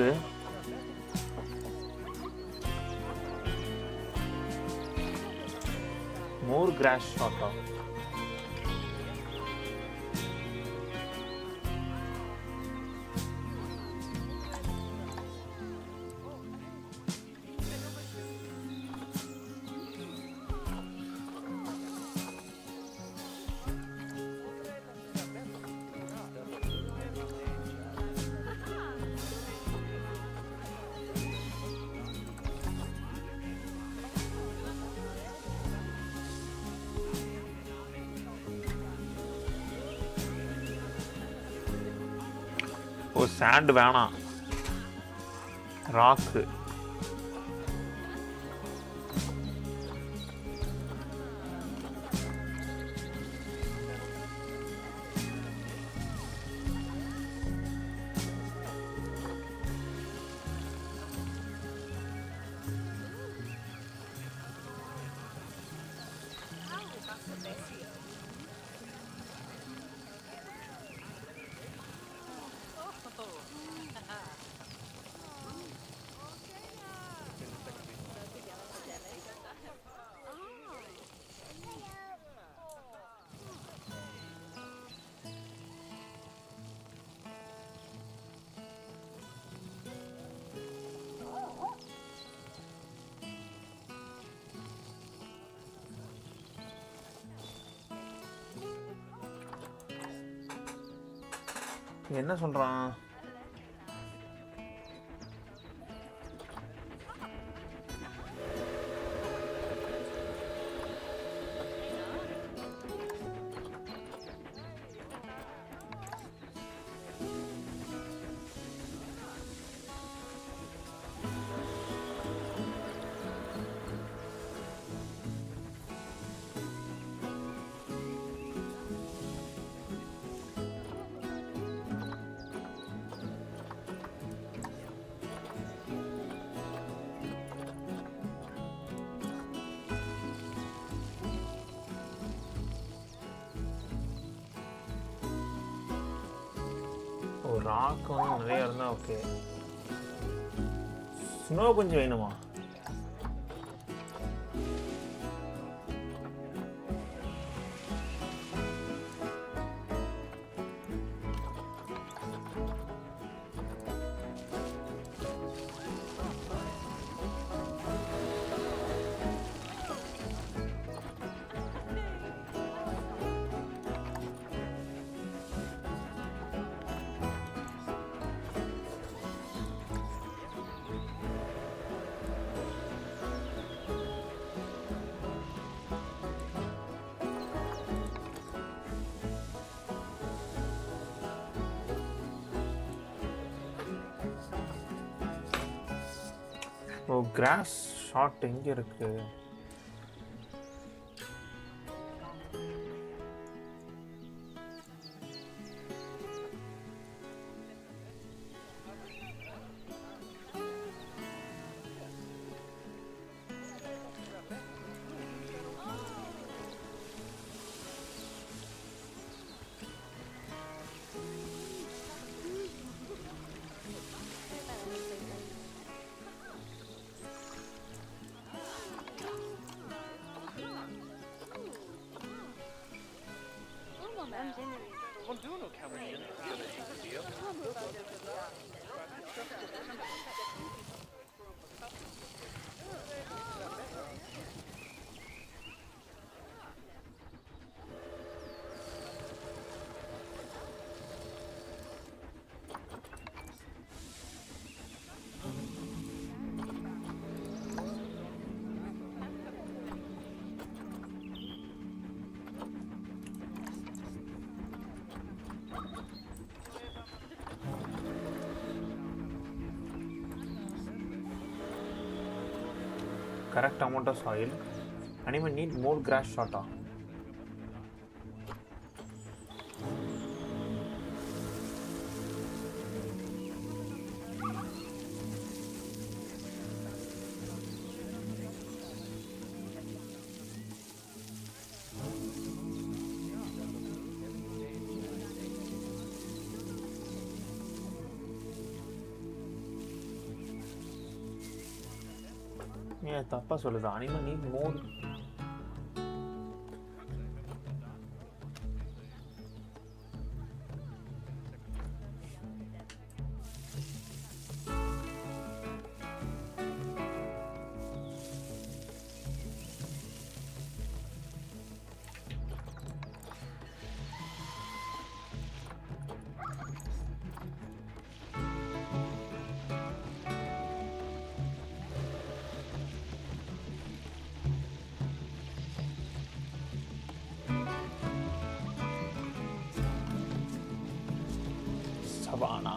More grass shot off. Oh, sand வேணாம். Rock. என்ன சொல்றான்? ராக் வந்து நிறைய இருந்தா ஓகே. ஸ்னோ கொஞ்சம் வேணுமா? ஓ, கிராஸ் ஷாட் எங்க இருக்கு? Correct amount of soil. Animal need more grass shorter. ஏன் தப்பா சொல்லுது? Animal need more. Savannah.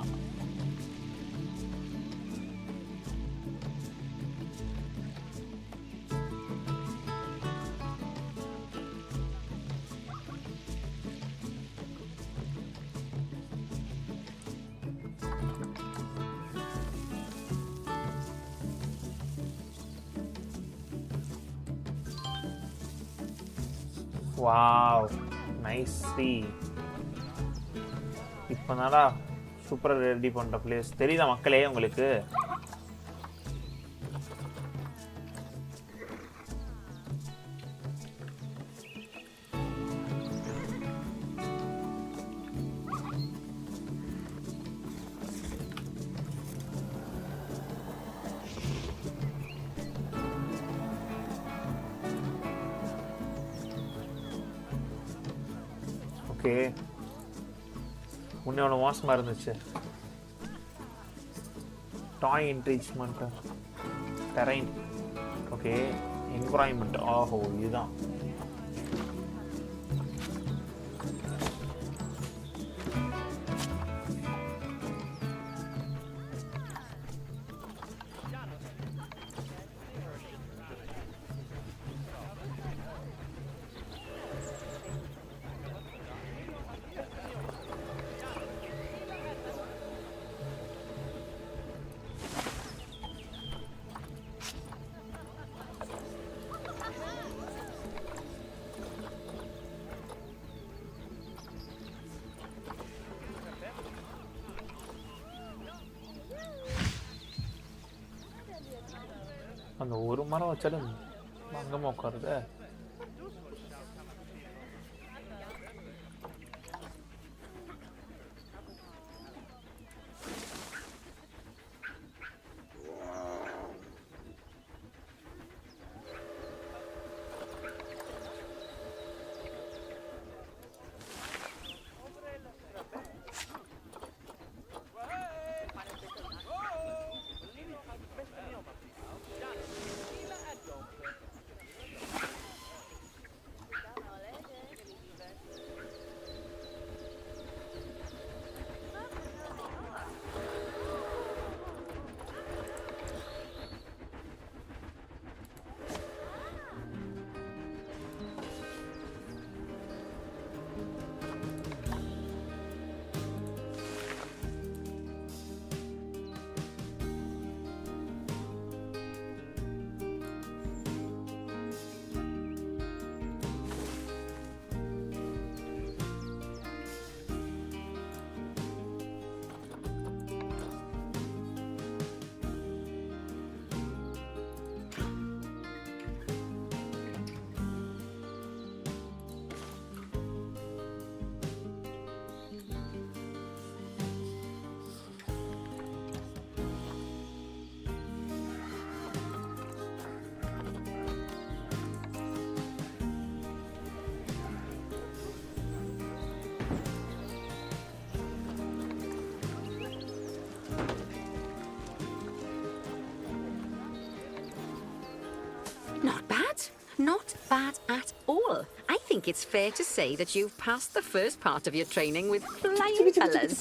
Wow, nice. இப்போ தானடா சூப்பராக ரெடி பண்ணுற பிளேஸ் தெரியுதா மக்களே உங்களுக்கு? ஓகே, முன்னே எவ்வளோ மோசமாக இருந்துச்சு. Toy enrichment, terrain. Okay, environment. ஆஹோ, இதுதான். அந்த ஒரு மரம் வச்சாலும் அங்கமாக உட்காருது. Not bad. Not bad at all. I think it's fair to say that you've passed the first part of your training with flying colours.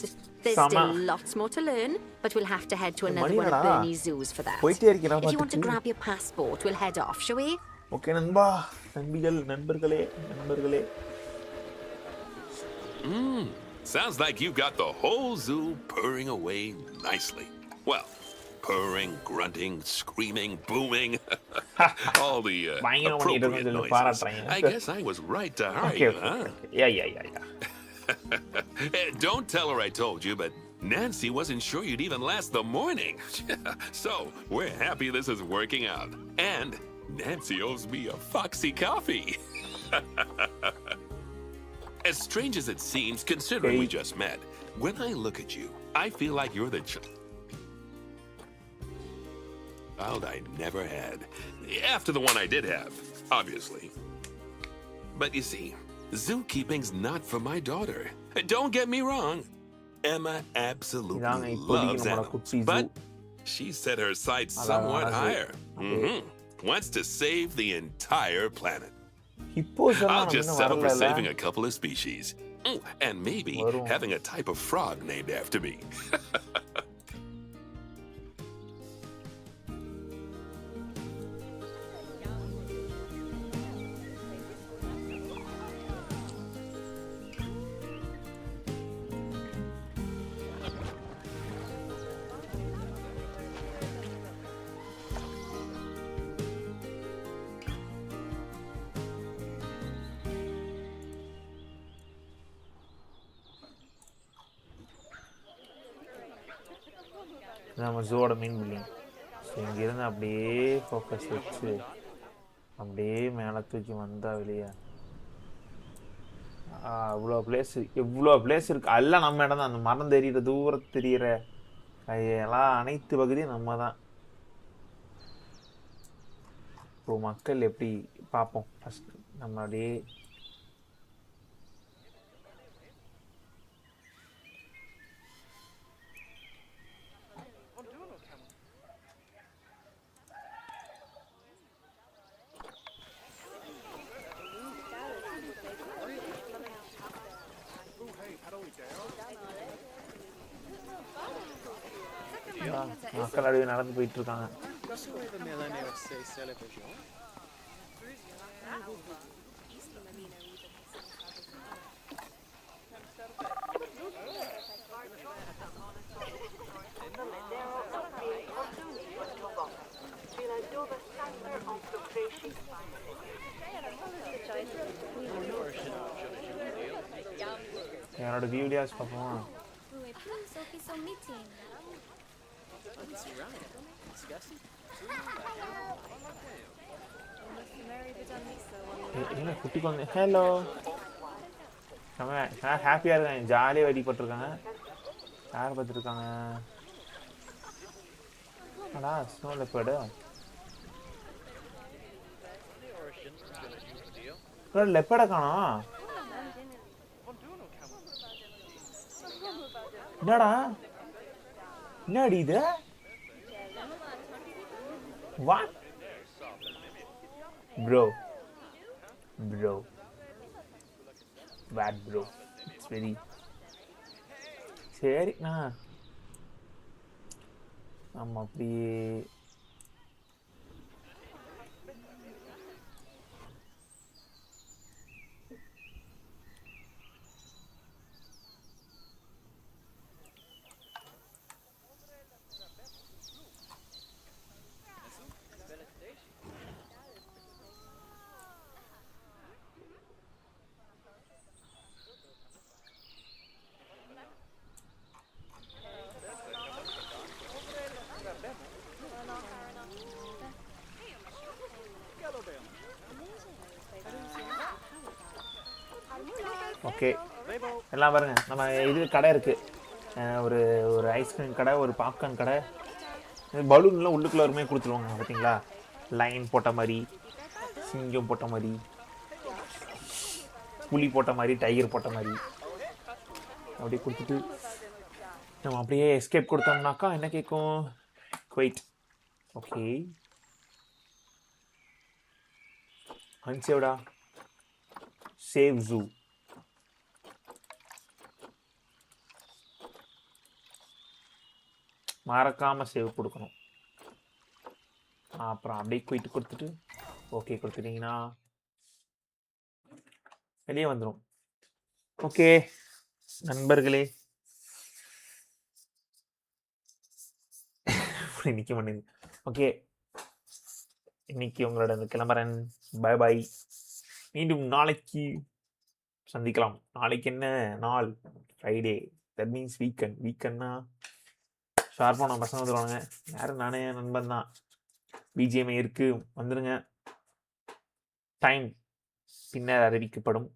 There's still lots more to learn, but we'll have to head to another one of Bernie's zoos for that. If you want to grab your passport, we'll head off, shall we? Okay, நண்பர்களே. Sounds like you've got the whole zoo purring away nicely. Well, purring, grunting, screaming, booming. All the appropriate noises. I guess I was right to hire you, huh? Yeah. Don't tell her I told you, but Nancy wasn't sure you'd even last the morning. So, we're happy this is working out. And Nancy owes me a foxy coffee. As strange as it seems, considering we just met, when I look at you, I feel like you're the child I never had. After the one I did have, obviously. But you see, zookeeping's not for my daughter. Don't get me wrong. Emma absolutely loves animals, but she set her sights somewhat higher. Wants to save the entire planet. I'll just settle for saving a couple of species. And maybe having a type of frog named after me. நம்ம ஜூவோட main building. So இங்கேருந்து அப்படியே focus வச்சு அப்படியே மேலே தூக்கி வந்தால் வெளியே இவ்வளோ பிளேஸ் இருக்குது. எல்லாம் நம்ம இடம் தான். அந்த மரம் தெரியிற தூரத்து தெரியிற எல்லாம் அனைத்து பகுதியும் நம்ம தான். இப்போ மக்கள் எப்படி பார்ப்போம். ஃபஸ்ட் நம்ம அப்படியே மக்கள் அப்படியே நடந்து போயிட்டு இருக்காங்க. என்னோட வீடியோஸ் பார்ப்போம். என்ன குட்டி குழந்தை ஹலோ ஹாப்பியாக இருக்காங்க, ஜாலியாக வெடி போட்டிருக்காங்க. யார் பார்த்துருக்காங்க? அடா ஸ்னோ லெப்பர்டு. லெப்பர்டை காணோம். என்னடா என்னடி இது? What bro bad bro, it's very சரி. நம்ம அப்படியே ஓகே எல்லாம் பாருங்க. நம்ம இது கடை இருக்குது, ஒரு ஐஸ்கிரீம் கடை, ஒரு பாப்கார்ன் கடை. பலூன்லாம் உள்ளுக்குள்ள ஒருமே கொடுத்துருவாங்க பார்த்தீங்களா? லைன் போட்ட மாதிரி, சிங்கம் போட்ட மாதிரி, புலி போட்ட மாதிரி, டைகர் போட்ட மாதிரி அப்படியே கொடுத்துட்டு நம்ம அப்படியே எஸ்கேப் கொடுத்தோம்னாக்கா என்ன கேட்கும்? குவைட். ஓகே அன்சேவ்டா. Save zoo. மறக்காமல் சேவ் கொடுக்கணும். அப்புறம் அப்படியே குயிட்டு கொடுத்துட்டு ஓகே கொடுத்துட்டிங்கன்னா வெளியே வந்துடும். ஓகே நண்பர்களே, நிற்க மாட்டேங்குது. ஓகே இன்னைக்கு உங்களோட கிளம்புறேன். Bye bye. மீண்டும் நாளைக்கு சந்திக்கலாம். நாளைக்கு என்ன நாள்? ஃப்ரைடே தட் மீன்ஸ் வீக்கெண்ட்னா ஷார்ப்பான பசங்க வந்துடுவாங்க. யாரும் நானே நண்பன் தான். பிஜிஎம்ஐ இருக்கு, வந்துருங்க. டைம் பின்னர் அறிவிக்கப்படும்.